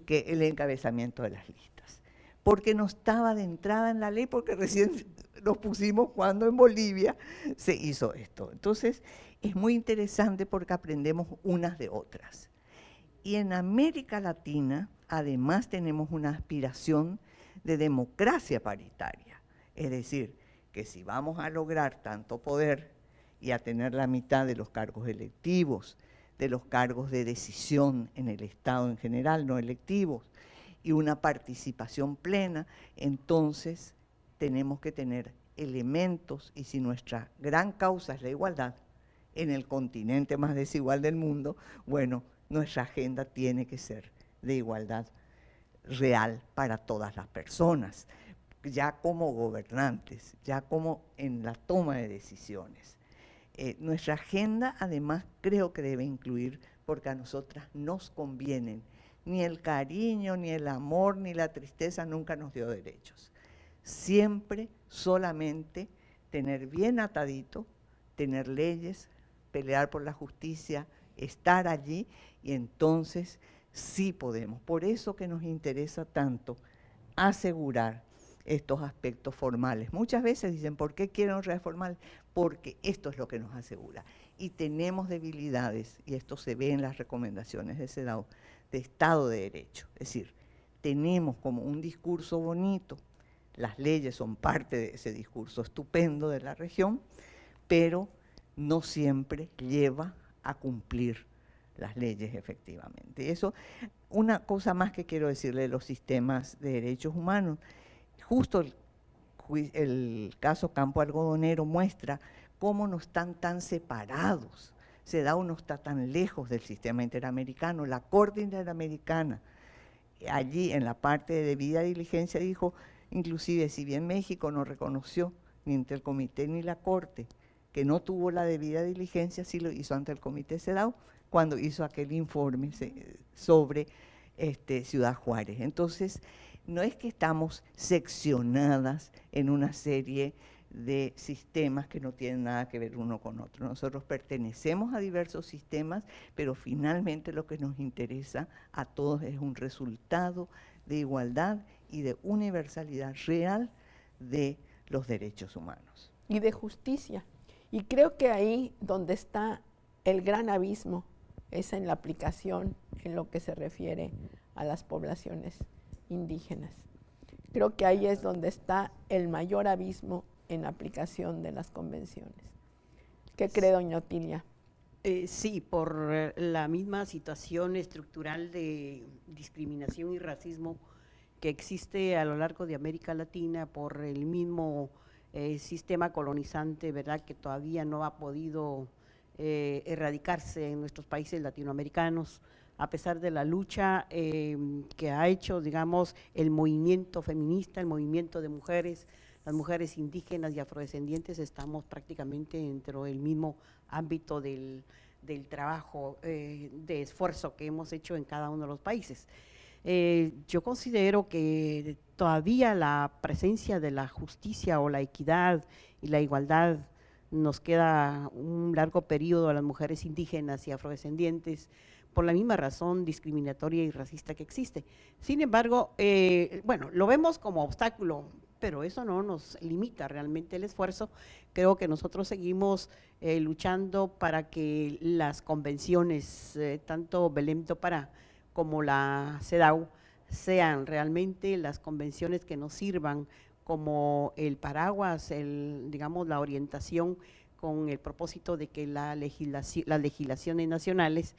que el encabezamiento de las listas. Porque no estaba de entrada en la ley, porque recién nos pusimos cuando en Bolivia se hizo esto. Entonces, es muy interesante porque aprendemos unas de otras. Y en América Latina, además, tenemos una aspiración de democracia paritaria. Es decir, que si vamos a lograr tanto poder y a tener la mitad de los cargos electivos, de los cargos de decisión en el Estado en general, no electivos, y una participación plena, entonces tenemos que tener elementos, y si nuestra gran causa es la igualdad, en el continente más desigual del mundo, bueno, nuestra agenda tiene que ser de igualdad real para todas las personas, ya como gobernantes, ya como en la toma de decisiones. Nuestra agenda, además, creo que debe incluir, porque a nosotras nos convienen, ni el cariño, ni el amor, ni la tristeza nunca nos dio derechos. Siempre solamente tener bien atadito, tener leyes, pelear por la justicia, estar allí, y entonces sí podemos. Por eso que nos interesa tanto asegurar estos aspectos formales. Muchas veces dicen, ¿por qué quieren un formal? Porque esto es lo que nos asegura. Y tenemos debilidades, y esto se ve en las recomendaciones de CEDAW, de Estado de Derecho. Es decir, tenemos como un discurso bonito, las leyes son parte de ese discurso estupendo de la región, pero no siempre lleva a cumplir las leyes efectivamente. Eso, una cosa más que quiero decirle de los sistemas de derechos humanos, justo el caso Campo Algodonero muestra cómo no están tan separados. CEDAW no está tan lejos del sistema interamericano. La Corte Interamericana, allí en la parte de debida diligencia, dijo, inclusive si bien México no reconoció ni ante el comité ni la Corte que no tuvo la debida diligencia, sí lo hizo ante el comité CEDAW cuando hizo aquel informe sobre Ciudad Juárez. Entonces, no es que estamos seccionadas en una serie de sistemas que no tienen nada que ver uno con otro. Nosotros pertenecemos a diversos sistemas, pero finalmente lo que nos interesa a todos es un resultado de igualdad y de universalidad real de los derechos humanos. Y de justicia. Y creo que ahí donde está el gran abismo es en la aplicación en lo que se refiere a las poblaciones indígenas. Creo que ahí es donde está el mayor abismo en la aplicación de las convenciones. ¿Qué cree doña Otilia? Sí, por la misma situación estructural de discriminación y racismo que existe a lo largo de América Latina, por el mismo sistema colonizante, ¿verdad?, que todavía no ha podido erradicarse en nuestros países latinoamericanos, a pesar de la lucha que ha hecho, digamos, el movimiento feminista, el movimiento de mujeres, las mujeres indígenas y afrodescendientes, estamos prácticamente dentro del mismo ámbito del trabajo de esfuerzo que hemos hecho en cada uno de los países. Yo considero que todavía la presencia de la justicia o la equidad y la igualdad nos queda un largo periodo a las mujeres indígenas y afrodescendientes por la misma razón discriminatoria y racista que existe. Sin embargo, bueno, lo vemos como obstáculo, pero eso no nos limita realmente el esfuerzo. Creo que nosotros seguimos luchando para que las convenciones, tanto Belém do Pará como la CEDAW, sean realmente las convenciones que nos sirvan como el paraguas, digamos, la orientación con el propósito de que las legislaciones nacionales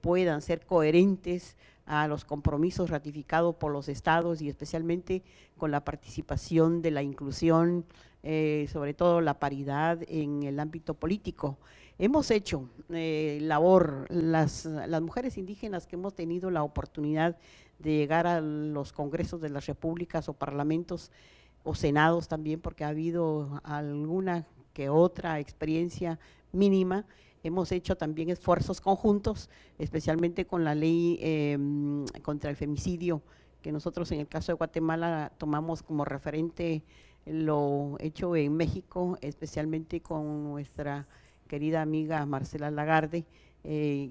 puedan ser coherentes a los compromisos ratificados por los estados y especialmente con la participación de la inclusión, sobre todo la paridad en el ámbito político. Hemos hecho labor, las mujeres indígenas que hemos tenido la oportunidad de llegar a los congresos de las repúblicas o parlamentos o senados también, porque ha habido alguna que otra experiencia mínima. Hemos hecho también esfuerzos conjuntos, especialmente con la ley contra el femicidio, que nosotros en el caso de Guatemala tomamos como referente lo hecho en México, especialmente con nuestra querida amiga Marcela Lagarde,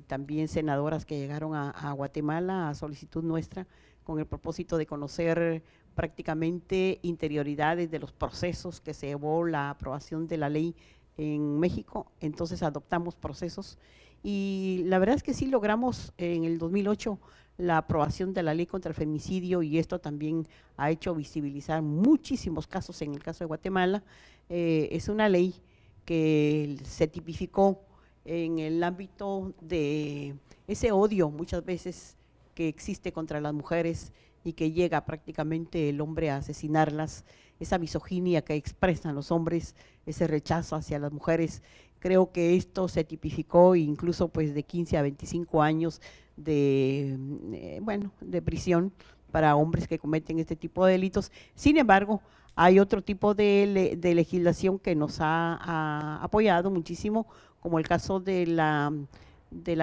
también senadoras que llegaron a Guatemala a solicitud nuestra, con el propósito de conocer prácticamente interioridades de los procesos que se llevó la aprobación de la ley en México. Entonces adoptamos procesos y la verdad es que sí logramos en el 2008 la aprobación de la ley contra el femicidio, y esto también ha hecho visibilizar muchísimos casos en el caso de Guatemala. Es una ley que se tipificó en el ámbito de ese odio muchas veces que existe contra las mujeres y que llega prácticamente el hombre a asesinarlas, esa misoginia que expresan los hombres, ese rechazo hacia las mujeres. Creo que esto se tipificó incluso pues de 15 a 25 años de prisión para hombres que cometen este tipo de delitos. Sin embargo, hay otro tipo de legislación que nos ha apoyado muchísimo, como el caso de la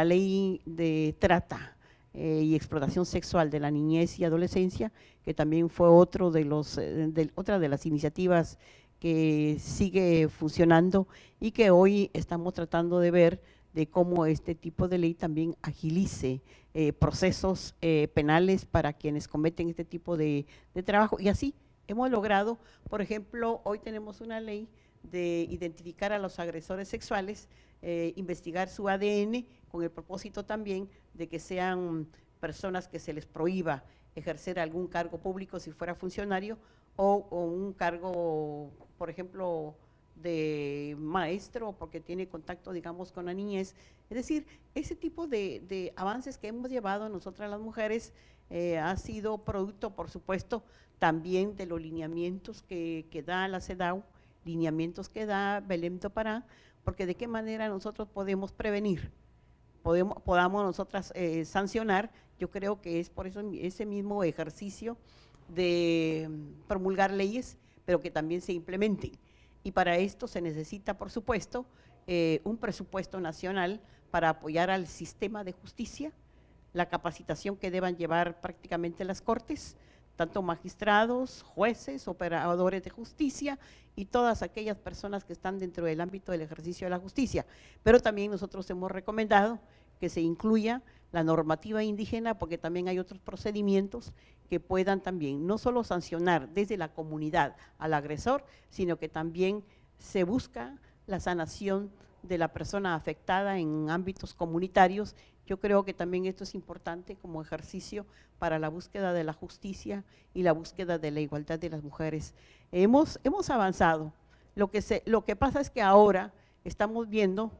ley de trata y explotación sexual de la niñez y adolescencia, que también fue otra de las iniciativas que sigue funcionando y que hoy estamos tratando de ver de cómo este tipo de ley también agilice procesos penales para quienes cometen este tipo de trabajo. Y así hemos logrado, por ejemplo, hoy tenemos una ley de identificar a los agresores sexuales, investigar su ADN, con el propósito también de que sean personas que se les prohíba ejercer algún cargo público si fuera funcionario o un cargo, por ejemplo, de maestro porque tiene contacto, digamos, con la niñez. Es decir, ese tipo de avances que hemos llevado nosotras las mujeres ha sido producto, por supuesto, también de los lineamientos que da la CEDAW, lineamientos que da Belém do Pará, porque de qué manera nosotros podemos prevenir, podamos nosotras sancionar. Yo creo que es por eso ese mismo ejercicio de promulgar leyes, pero que también se implementen. Y para esto se necesita, por supuesto, un presupuesto nacional para apoyar al sistema de justicia, la capacitación que deban llevar prácticamente las cortes, tanto magistrados, jueces, operadores de justicia y todas aquellas personas que están dentro del ámbito del ejercicio de la justicia. Pero también nosotros hemos recomendado que se incluya la normativa indígena, porque también hay otros procedimientos que puedan también no solo sancionar desde la comunidad al agresor, sino que también se busca la sanación de la persona afectada en ámbitos comunitarios. Yo creo que también esto es importante como ejercicio para la búsqueda de la justicia y la búsqueda de la igualdad de las mujeres. Hemos avanzado. Lo que pasa es que ahora estamos viendo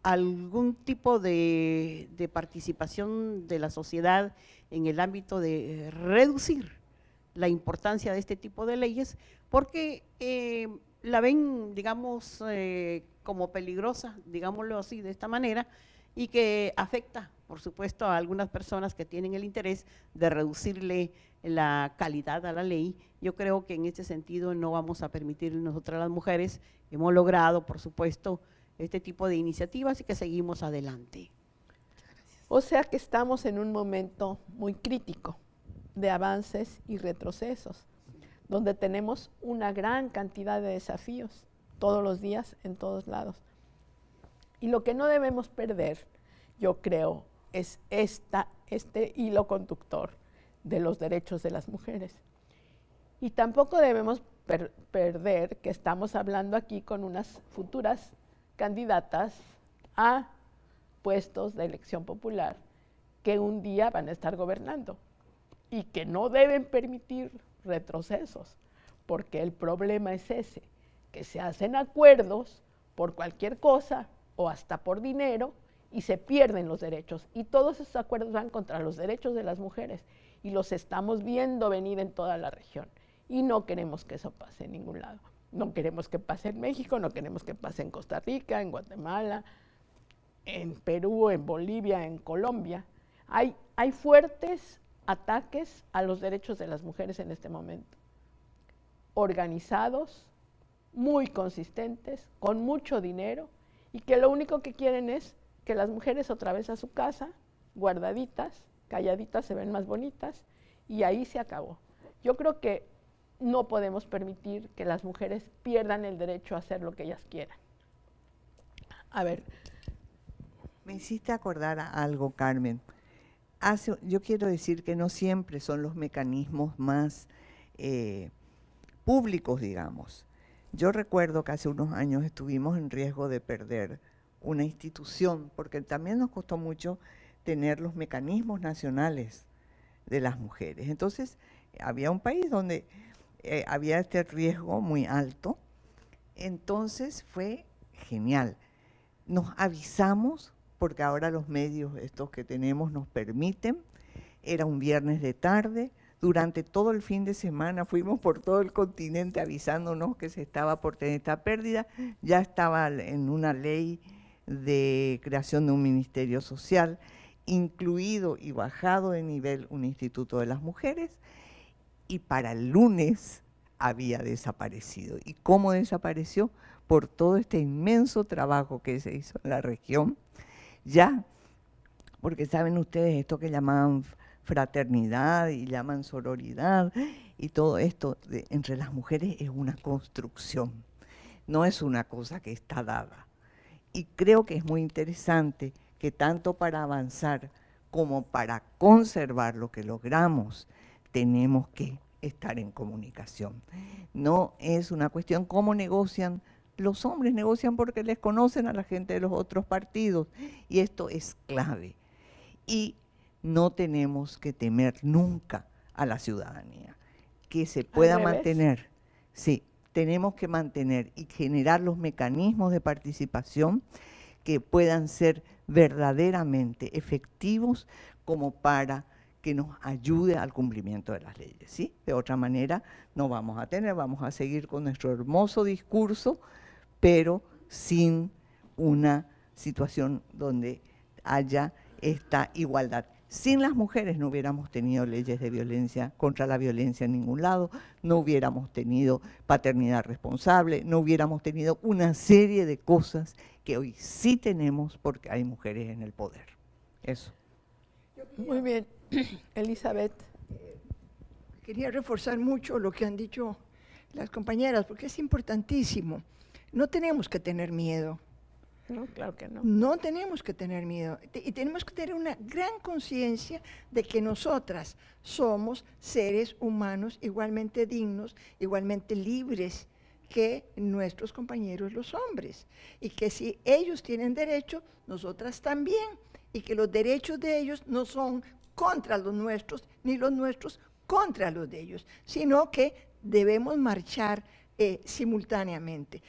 algún tipo de participación de la sociedad en el ámbito de reducir la importancia de este tipo de leyes, porque la ven, digamos, como peligrosa, digámoslo así, de esta manera, y que afecta, por supuesto, a algunas personas que tienen el interés de reducirle la calidad a la ley. Yo creo que en este sentido no vamos a permitir nosotras las mujeres, hemos logrado, por supuesto, este tipo de iniciativas y que seguimos adelante. O sea que estamos en un momento muy crítico de avances y retrocesos, donde tenemos una gran cantidad de desafíos todos los días, en todos lados. Y lo que no debemos perder, yo creo, es este hilo conductor de los derechos de las mujeres. Y tampoco debemos perder que estamos hablando aquí con unas futuras candidatas a puestos de elección popular que un día van a estar gobernando y que no deben permitir retrocesos, porque el problema es ese, que se hacen acuerdos por cualquier cosa o hasta por dinero y se pierden los derechos. Y todos esos acuerdos van contra los derechos de las mujeres y los estamos viendo venir en toda la región. Y no queremos que eso pase en ningún lado. No queremos que pase en México, no queremos que pase en Costa Rica, en Guatemala, en Perú, en Bolivia, en Colombia. Hay fuertes ataques a los derechos de las mujeres en este momento, organizados, muy consistentes, con mucho dinero, y que lo único que quieren es que las mujeres otra vez a su casa, guardaditas, calladitas, se ven más bonitas, y ahí se acabó. Yo creo que no podemos permitir que las mujeres pierdan el derecho a hacer lo que ellas quieran. A ver. Me hiciste acordar a algo, Carmen. Yo quiero decir que no siempre son los mecanismos más públicos, digamos. Yo recuerdo que hace unos años estuvimos en riesgo de perder una institución, porque también nos costó mucho tener los mecanismos nacionales de las mujeres. Entonces, había un país donde había este riesgo muy alto. Entonces, fue genial. Nos avisamos, porque ahora los medios estos que tenemos nos permiten. Era un viernes de tarde. Durante todo el fin de semana fuimos por todo el continente avisándonos que se estaba por tener esta pérdida. Ya estaba en una ley de creación de un ministerio social, incluido y bajado de nivel un instituto de las mujeres, y para el lunes había desaparecido. ¿Y cómo desapareció? Por todo este inmenso trabajo que se hizo en la región, ya, porque saben ustedes esto que llamaban fraternidad y llaman sororidad, y todo esto entre las mujeres es una construcción, no es una cosa que está dada. Y creo que es muy interesante que tanto para avanzar como para conservar lo que logramos, tenemos que estar en comunicación. No es una cuestión cómo negocian. Los hombres negocian porque les conocen a la gente de los otros partidos, y esto es clave. Y no tenemos que temer nunca a la ciudadanía, que se pueda mantener. Sí, tenemos que mantener y generar los mecanismos de participación que puedan ser verdaderamente efectivos como para que nos ayude al cumplimiento de las leyes, ¿sí? De otra manera no vamos a tener, vamos a seguir con nuestro hermoso discurso, pero sin una situación donde haya esta igualdad. Sin las mujeres no hubiéramos tenido leyes de violencia contra la violencia en ningún lado, no hubiéramos tenido paternidad responsable, no hubiéramos tenido una serie de cosas que hoy sí tenemos porque hay mujeres en el poder. Eso. Muy bien. Elizabeth. Quería reforzar mucho lo que han dicho las compañeras, porque es importantísimo. No tenemos que tener miedo. No, claro que no. No tenemos que tener miedo. Y tenemos que tener una gran conciencia de que nosotras somos seres humanos igualmente dignos, igualmente libres que nuestros compañeros los hombres. Y que si ellos tienen derecho, nosotras también. Y que los derechos de ellos no son contra los nuestros, ni los nuestros contra los de ellos, sino que debemos marchar simultáneamente.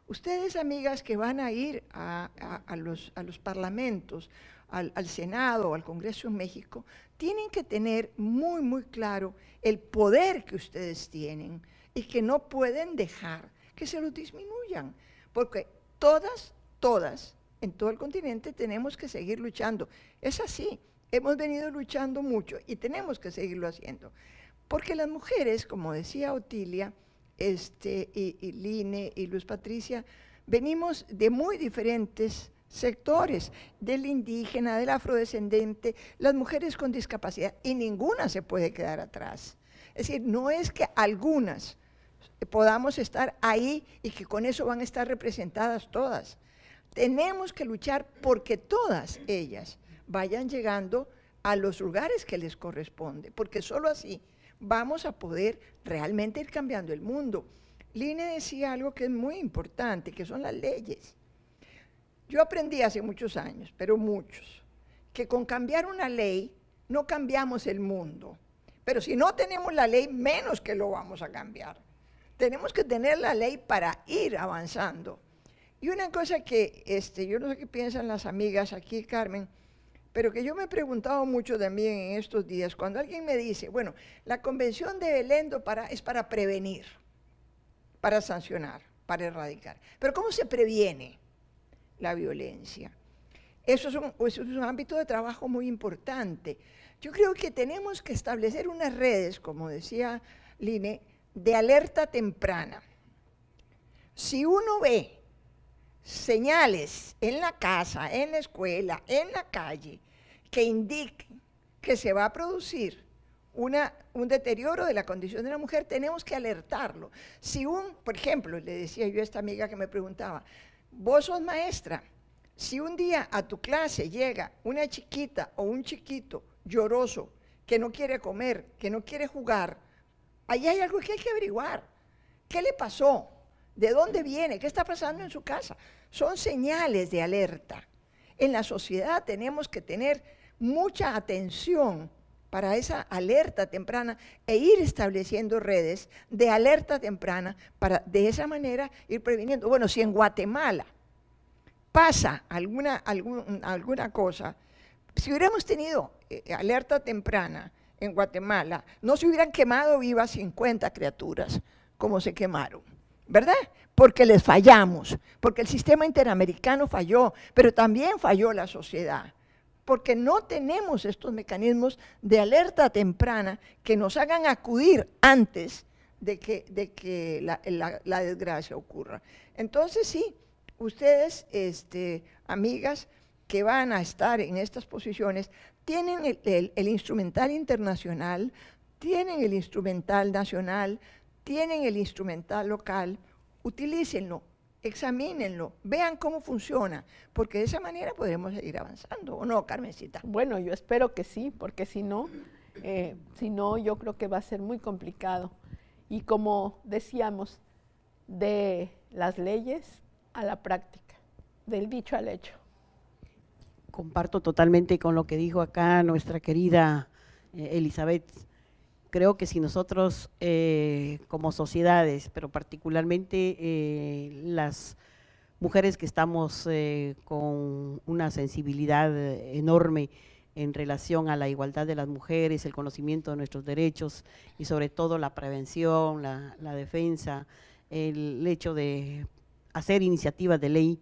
Ustedes, amigas, que van a ir a los parlamentos, al Senado o al Congreso en México, tienen que tener muy, muy claro el poder que ustedes tienen y que no pueden dejar que se los disminuyan, porque todas, en todo el continente tenemos que seguir luchando. Es así, hemos venido luchando mucho y tenemos que seguirlo haciendo. Porque las mujeres, como decía Otilia, y Line y Luz Patricia, venimos de muy diferentes sectores, del indígena, del afrodescendente, las mujeres con discapacidad, y ninguna se puede quedar atrás. Es decir, no es que algunas podamos estar ahí y que con eso van a estar representadas todas. Tenemos que luchar porque todas ellas vayan llegando a los lugares que les corresponde, porque solo así vamos a poder realmente ir cambiando el mundo. Line decía algo que es muy importante, que son las leyes. Yo aprendí hace muchos años, pero muchos, que con cambiar una ley no cambiamos el mundo, pero si no tenemos la ley, menos que lo vamos a cambiar. Tenemos que tener la ley para ir avanzando. Y una cosa que, yo no sé qué piensan las amigas aquí, Carmen, pero que yo me he preguntado mucho también en estos días, cuando alguien me dice, bueno, la Convención de Belén es para prevenir, para sancionar, para erradicar. Pero ¿cómo se previene la violencia? Eso es un ámbito de trabajo muy importante. Yo creo que tenemos que establecer unas redes, como decía Line, de alerta temprana. Si uno ve señales en la casa, en la escuela, en la calle, que indiquen que se va a producir un deterioro de la condición de la mujer, tenemos que alertarlo. Si por ejemplo, le decía yo a esta amiga que me preguntaba, vos sos maestra, si un día a tu clase llega una chiquita o un chiquito lloroso, que no quiere comer, que no quiere jugar, ahí hay algo que hay que averiguar. ¿Qué le pasó? ¿De dónde viene? ¿Qué está pasando en su casa? Son señales de alerta. En la sociedad tenemos que tener mucha atención para esa alerta temprana e ir estableciendo redes de alerta temprana para de esa manera ir previniendo. Bueno, si en Guatemala pasa alguna cosa, si hubiéramos tenido alerta temprana en Guatemala, no se hubieran quemado vivas 50 criaturas como se quemaron, ¿verdad? Porque les fallamos, porque el sistema interamericano falló, pero también falló la sociedad, porque no tenemos estos mecanismos de alerta temprana que nos hagan acudir antes de que la desgracia ocurra. Entonces sí, ustedes, amigas que van a estar en estas posiciones, tienen el instrumental internacional, tienen el instrumental nacional, tienen el instrumental local, utilícenlo, examínenlo, vean cómo funciona, porque de esa manera podremos seguir avanzando, ¿o no, Carmencita? Bueno, yo espero que sí, porque si no, yo creo que va a ser muy complicado. Y como decíamos, de las leyes a la práctica, del dicho al hecho. Comparto totalmente con lo que dijo acá nuestra querida Elizabeth. Creo que si nosotros como sociedades, pero particularmente las mujeres que estamos con una sensibilidad enorme en relación a la igualdad de las mujeres, el conocimiento de nuestros derechos y sobre todo la prevención, la defensa, el hecho de hacer iniciativas de ley,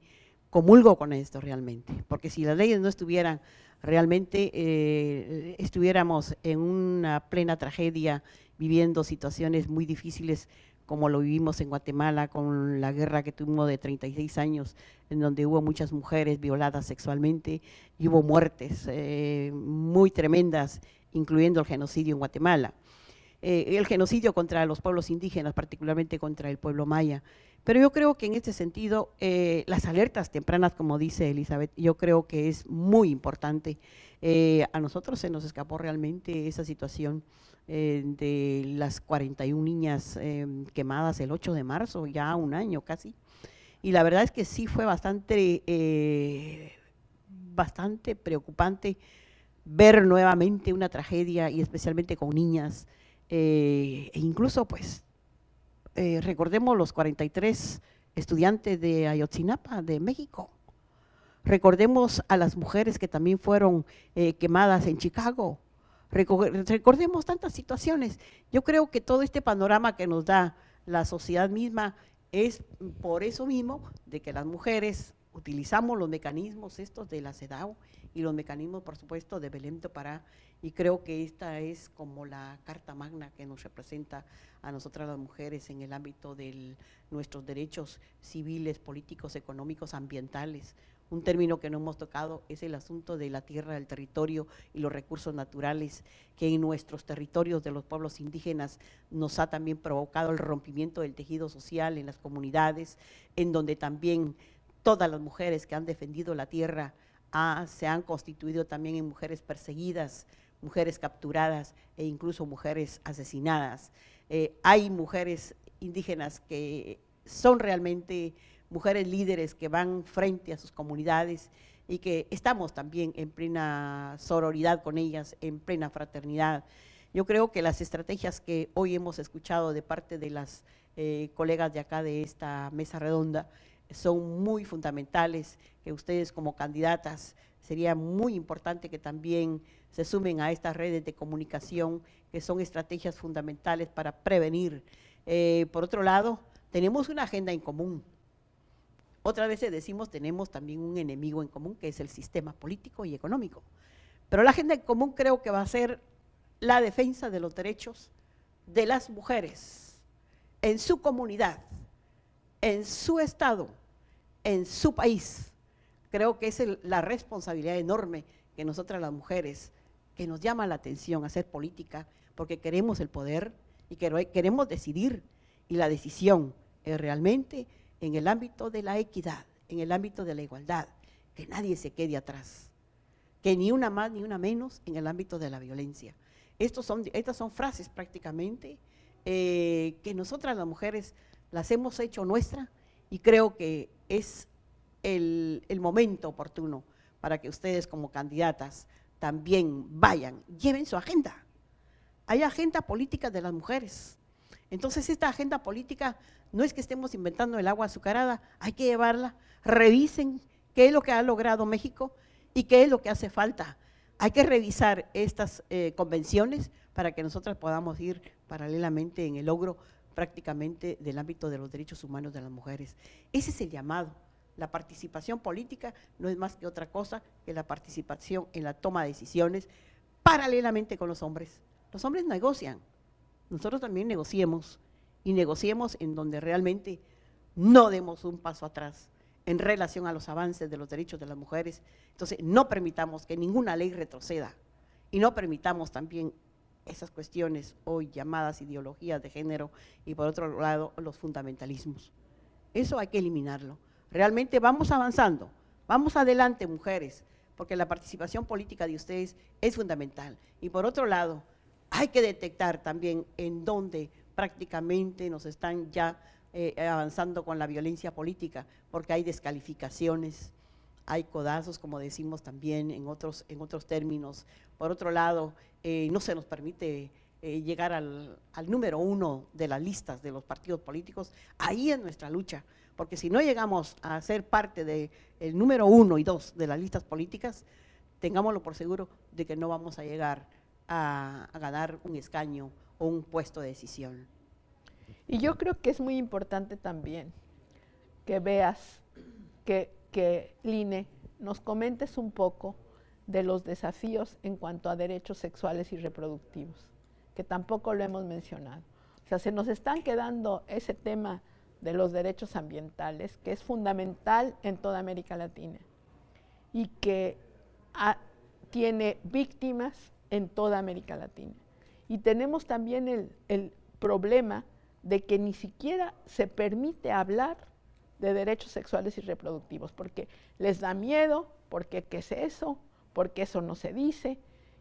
comulgo con esto realmente, porque si las leyes no estuvieran realmente, estuviéramos en una plena tragedia, viviendo situaciones muy difíciles como lo vivimos en Guatemala con la guerra que tuvimos de 36 años, en donde hubo muchas mujeres violadas sexualmente y hubo muertes muy tremendas, incluyendo el genocidio en Guatemala. El genocidio contra los pueblos indígenas, particularmente contra el pueblo maya. Pero yo creo que en este sentido, las alertas tempranas, como dice Elizabeth, yo creo que es muy importante. A nosotros se nos escapó realmente esa situación de las 41 niñas quemadas el 8 de marzo, ya un año casi. Y la verdad es que sí fue bastante preocupante ver nuevamente una tragedia, y especialmente con niñas, e incluso pues recordemos los 43 estudiantes de Ayotzinapa, de México. Recordemos a las mujeres que también fueron quemadas en Chicago. Recordemos tantas situaciones. Yo creo que todo este panorama que nos da la sociedad misma Es por eso mismo de que las mujeres utilizamos los mecanismos estos de la CEDAW y los mecanismos, por supuesto, de Belém do Pará, y creo que esta es como la carta magna que nos representa a nosotras las mujeres en el ámbito de nuestros derechos civiles, políticos, económicos, ambientales. Un término que no hemos tocado es el asunto de la tierra, el territorio y los recursos naturales, que en nuestros territorios de los pueblos indígenas nos ha también provocado el rompimiento del tejido social en las comunidades, en donde también todas las mujeres que han defendido la tierra se han constituido también en mujeres perseguidas, mujeres capturadas e incluso mujeres asesinadas. Hay mujeres indígenas que son realmente mujeres líderes que van frente a sus comunidades y que estamos también en plena sororidad con ellas, en plena fraternidad. Yo creo que las estrategias que hoy hemos escuchado de parte de las colegas de acá de esta mesa redonda son muy fundamentales, que ustedes como candidatas sería muy importante que también se sumen a estas redes de comunicación, que son estrategias fundamentales para prevenir. Por otro lado, tenemos una agenda en común. Otras veces decimos tenemos también un enemigo en común, que es el sistema político y económico. Pero la agenda en común creo que va a ser la defensa de los derechos de las mujeres en su comunidad, en su estado, en su país. Creo que es la responsabilidad enorme que nosotras las mujeres, que nos llama la atención hacer política, porque queremos el poder y queremos decidir, y la decisión es realmente en el ámbito de la equidad, en el ámbito de la igualdad, que nadie se quede atrás, que ni una más ni una menos en el ámbito de la violencia. Estas son frases prácticamente que nosotras las mujeres las hemos hecho nuestra, y creo que es el momento oportuno para que ustedes como candidatas también vayan, lleven su agenda. Hay agenda política de las mujeres. Entonces esta agenda política no es que estemos inventando el agua azucarada, hay que llevarla, revisen qué es lo que ha logrado México y qué es lo que hace falta. Hay que revisar estas convenciones para que nosotras podamos ir paralelamente en el logro prácticamente del ámbito de los derechos humanos de las mujeres. Ese es el llamado. La participación política no es más que otra cosa que la participación en la toma de decisiones paralelamente con los hombres. Los hombres negocian, nosotros también negociemos, y negociemos en donde realmente no demos un paso atrás en relación a los avances de los derechos de las mujeres. Entonces, no permitamos que ninguna ley retroceda y no permitamos también esas cuestiones hoy llamadas ideologías de género y por otro lado los fundamentalismos. Eso hay que eliminarlo. Realmente vamos avanzando, vamos adelante mujeres, porque la participación política de ustedes es fundamental. Y por otro lado, hay que detectar también en dónde prácticamente nos están ya avanzando con la violencia política, porque hay descalificaciones, hay codazos, como decimos también en otros términos. Por otro lado, no se nos permite llegar al número 1 de las listas de los partidos políticos. Ahí es nuestra lucha, porque si no llegamos a ser parte del número 1 y 2 de las listas políticas, tengámoslo por seguro de que no vamos a llegar a ganar un escaño o un puesto de decisión. Y yo creo que es muy importante también que veas, que Line, nos comentes un poco de los desafíos en cuanto a derechos sexuales y reproductivos, que tampoco lo hemos mencionado. O sea, se nos están quedando ese tema de los derechos ambientales, que es fundamental en toda América Latina y que tiene víctimas en toda América Latina. Y tenemos también el problema de que ni siquiera se permite hablar de derechos sexuales y reproductivos, porque les da miedo, porque ¿qué es eso? Porque eso no se dice.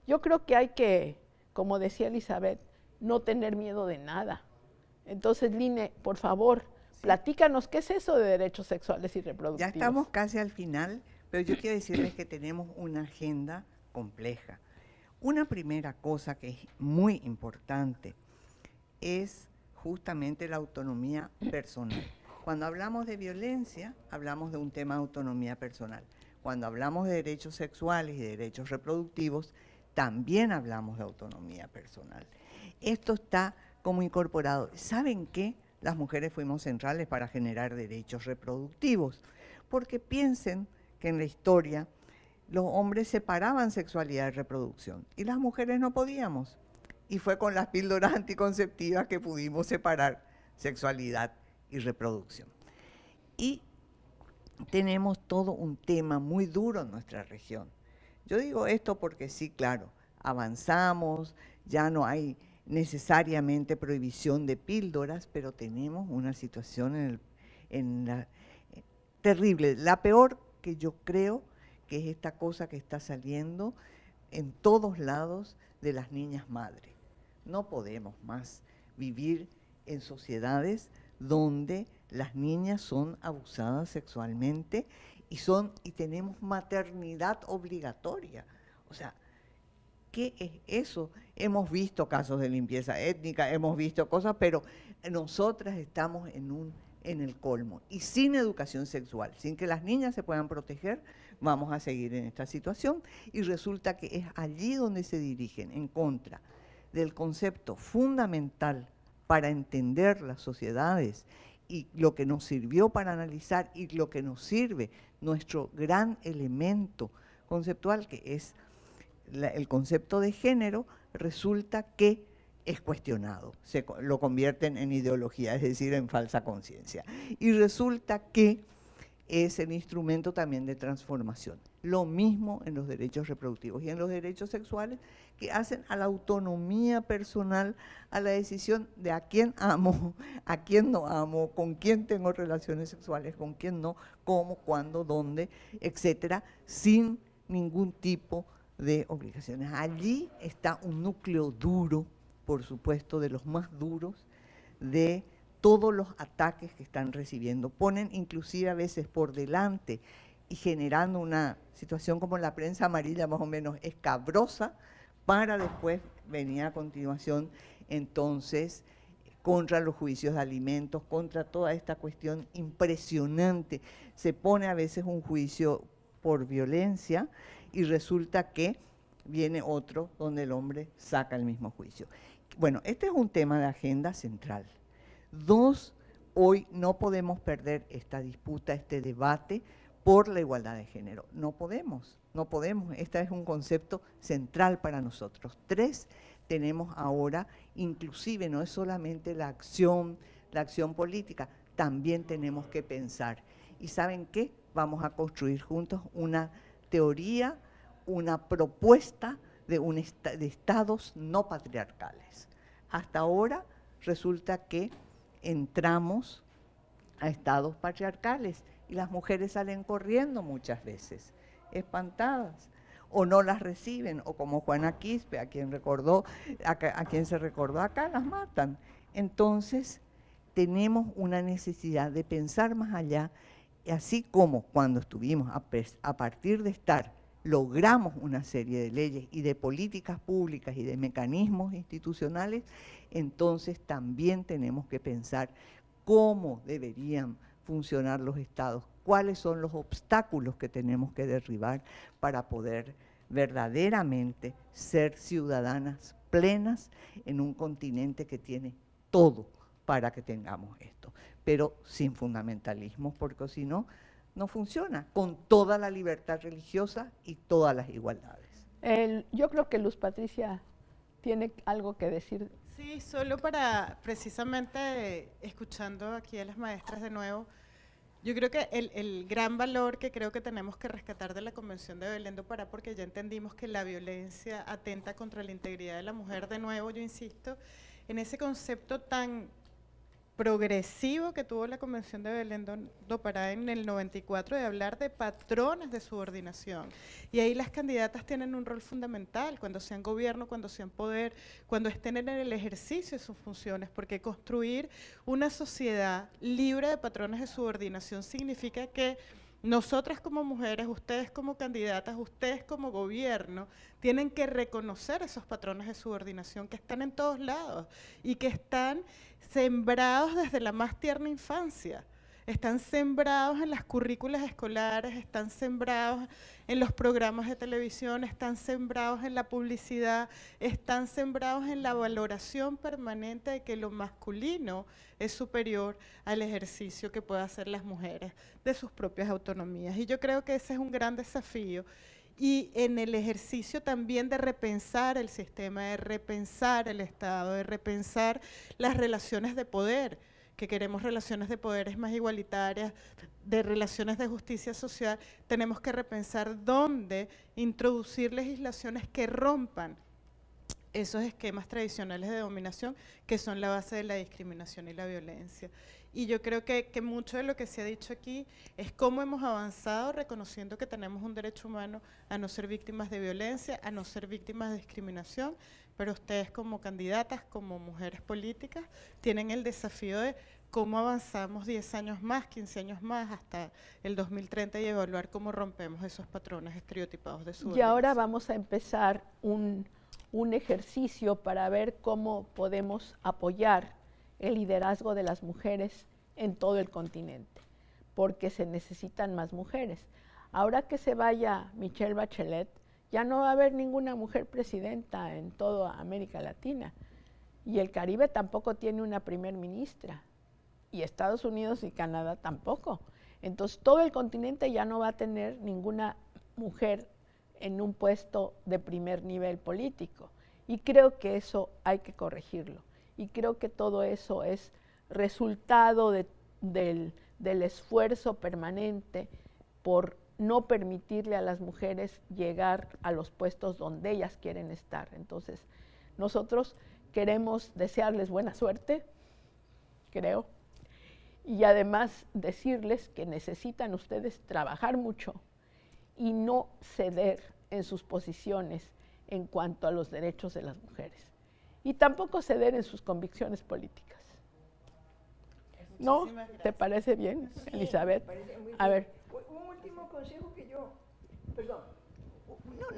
Yo creo que hay que, como decía Elizabeth, no tener miedo de nada. Entonces, Line, por favor, platícanos qué es eso de derechos sexuales y reproductivos. Ya estamos casi al final, pero yo quiero decirles que tenemos una agenda compleja. Una primera cosa que es muy importante es justamente la autonomía personal. Cuando hablamos de violencia, hablamos de un tema de autonomía personal. Cuando hablamos de derechos sexuales y de derechos reproductivos, también hablamos de autonomía personal. Esto está como incorporado. ¿Saben qué? las mujeres fuimos centrales para generar derechos reproductivos, porque piensen que en la historia los hombres separaban sexualidad y reproducción y las mujeres no podíamos. Y fue con las píldoras anticonceptivas que pudimos separar sexualidad y reproducción. Y tenemos todo un tema muy duro en nuestra región. Yo digo esto porque sí, claro, avanzamos, ya no hay necesariamente prohibición de píldoras, pero tenemos una situación terrible. La peor que yo creo que es esta cosa que está saliendo en todos lados de las niñas madre. No podemos más vivir en sociedades donde las niñas son abusadas sexualmente y tenemos maternidad obligatoria. O sea, ¿qué es eso? Hemos visto casos de limpieza étnica, hemos visto cosas, pero nosotras estamos en el colmo. Y sin educación sexual, sin que las niñas se puedan proteger, vamos a seguir en esta situación. Y resulta que es allí donde se dirigen, en contra del concepto fundamental para entender las sociedades y lo que nos sirvió para analizar y lo que nos sirve, nuestro gran elemento conceptual, que es el concepto de género, resulta que es cuestionado, lo convierten en ideología, es decir, en falsa conciencia. Y resulta que es el instrumento también de transformación. Lo mismo en los derechos reproductivos y en los derechos sexuales, que hacen a la autonomía personal, a la decisión de a quién amo, a quién no amo, con quién tengo relaciones sexuales, con quién no, cómo, cuándo, dónde, etcétera, sin ningún tipo de obligaciones. Allí está un núcleo duro, por supuesto, de los más duros, de todos los ataques que están recibiendo. Ponen inclusive a veces por delante y generando una situación como la prensa amarilla más o menos escabrosa, para después venir a continuación entonces contra los juicios de alimentos, contra toda esta cuestión impresionante. Se pone a veces un juicio por violencia y resulta que viene otro donde el hombre saca el mismo juicio. Bueno, este es un tema de agenda central. Dos, hoy no podemos perder esta disputa, este debate por la igualdad de género. No podemos, no podemos. Este es un concepto central para nosotros. Tres, tenemos ahora, inclusive no es solamente la acción política, también tenemos que pensar. ¿Y saben qué? Vamos a construir juntos una teoría, una propuesta de estados no patriarcales. Hasta ahora resulta que entramos a estados patriarcales y las mujeres salen corriendo muchas veces, espantadas, o no las reciben, o como Juana Quispe, a quien se recordó acá, las matan. Entonces, tenemos una necesidad de pensar más allá, y así como cuando estuvimos a partir de estar, logramos una serie de leyes y de políticas públicas y de mecanismos institucionales, entonces también tenemos que pensar cómo deberían funcionar los estados, cuáles son los obstáculos que tenemos que derribar para poder verdaderamente ser ciudadanas plenas en un continente que tiene todo para que tengamos esto, pero sin fundamentalismos, porque si no, no funciona, con toda la libertad religiosa y todas las igualdades. Yo creo que Luz Patricia tiene algo que decir. Sí, solo para, precisamente, escuchando aquí a las maestras de nuevo, yo creo que el gran valor que creo que tenemos que rescatar de la Convención de Belén do Pará, porque ya entendimos que la violencia atenta contra la integridad de la mujer, de nuevo yo insisto, en ese concepto tan progresivo que tuvo la Convención de Belén do Pará en el 94 de hablar de patrones de subordinación. Y ahí las candidatas tienen un rol fundamental cuando sean gobierno, cuando sean poder, cuando estén en el ejercicio de sus funciones, porque construir una sociedad libre de patrones de subordinación significa que nosotras como mujeres, ustedes como candidatas, ustedes como gobierno, tienen que reconocer esos patrones de subordinación que están en todos lados y que están sembrados desde la más tierna infancia. están sembrados en las currículas escolares, están sembrados en los programas de televisión, están sembrados en la publicidad, están sembrados en la valoración permanente de que lo masculino es superior al ejercicio que pueden hacer las mujeres de sus propias autonomías. Y yo creo que ese es un gran desafío. Y en el ejercicio también de repensar el sistema, de repensar el Estado, de repensar las relaciones de poder, que queremos relaciones de poderes más igualitarias, de relaciones de justicia social, tenemos que repensar dónde introducir legislaciones que rompan esos esquemas tradicionales de dominación que son la base de la discriminación y la violencia. Y yo creo que mucho de lo que se ha dicho aquí es cómo hemos avanzado reconociendo que tenemos un derecho humano a no ser víctimas de violencia, a no ser víctimas de discriminación, pero ustedes como candidatas, como mujeres políticas, tienen el desafío de cómo avanzamos 10 años más, 15 años más, hasta el 2030 y evaluar cómo rompemos esos patrones estereotipados de subordinación. Y ahora vamos a empezar un ejercicio para ver cómo podemos apoyar el liderazgo de las mujeres en todo el continente, porque se necesitan más mujeres. Ahora que se vaya Michelle Bachelet, ya no va a haber ninguna mujer presidenta en toda América Latina, y el Caribe tampoco tiene una primer ministra, y Estados Unidos y Canadá tampoco. Entonces todo el continente ya no va a tener ninguna mujer en un puesto de primer nivel político, y creo que eso hay que corregirlo. Y creo que todo eso es resultado del esfuerzo permanente por no permitirle a las mujeres llegar a los puestos donde ellas quieren estar. Entonces, nosotros queremos desearles buena suerte, creo, y además decirles que necesitan ustedes trabajar mucho y no ceder en sus posiciones en cuanto a los derechos de las mujeres. Y tampoco ceder en sus convicciones políticas. ¿No? ¿Te parece bien, sí, Elizabeth? A ver. Un último consejo que yo, perdón,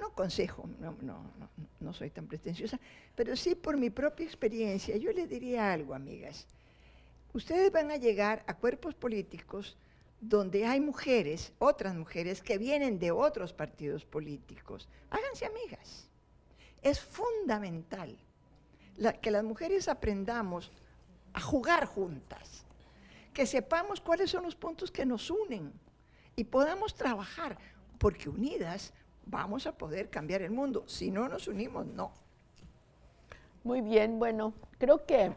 no consejo, no soy tan pretenciosa, pero sí por mi propia experiencia, yo les diría algo, amigas. Ustedes van a llegar a cuerpos políticos donde hay mujeres, otras mujeres que vienen de otros partidos políticos. Háganse amigas. Es fundamental que las mujeres aprendamos a jugar juntas, que sepamos cuáles son los puntos que nos unen y podamos trabajar, porque unidas vamos a poder cambiar el mundo. Si no nos unimos, no. Muy bien, bueno, creo que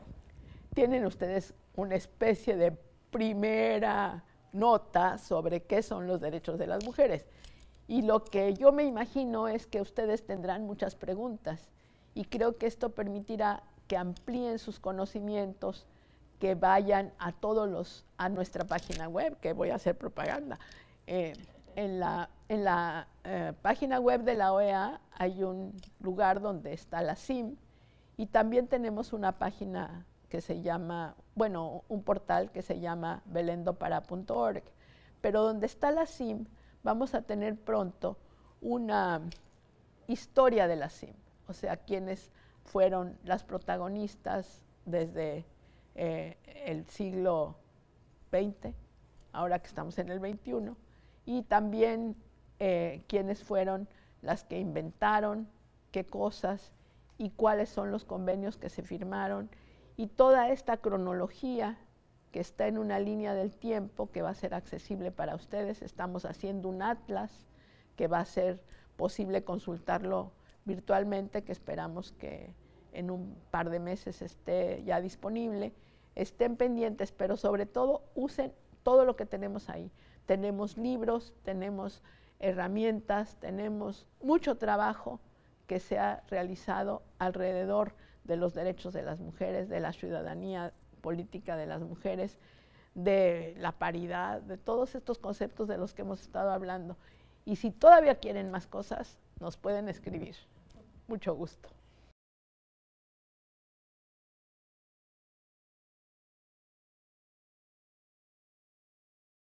tienen ustedes una especie de primera nota sobre qué son los derechos de las mujeres. Y lo que yo me imagino es que ustedes tendrán muchas preguntas. Y creo que esto permitirá que amplíen sus conocimientos, que vayan a nuestra página web, que voy a hacer propaganda. En la página web de la OEA hay un lugar donde está la CIM, y también tenemos una página que se llama, bueno, un portal que se llama belendopara.org, pero donde está la CIM vamos a tener pronto una historia de la CIM. O sea, quiénes fueron las protagonistas desde el siglo XX, ahora que estamos en el XXI, y también quiénes fueron las que inventaron qué cosas y cuáles son los convenios que se firmaron, y toda esta cronología que está en una línea del tiempo que va a ser accesible para ustedes. Estamos haciendo un atlas que va a ser posible consultarlo virtualmente, que esperamos que en un par de meses esté ya disponible. Estén pendientes, pero sobre todo usen todo lo que tenemos ahí. Tenemos libros, tenemos herramientas, tenemos mucho trabajo que se ha realizado alrededor de los derechos de las mujeres, de la ciudadanía política de las mujeres, de la paridad, de todos estos conceptos de los que hemos estado hablando. Y si todavía quieren más cosas, nos pueden escribir. Mucho gusto.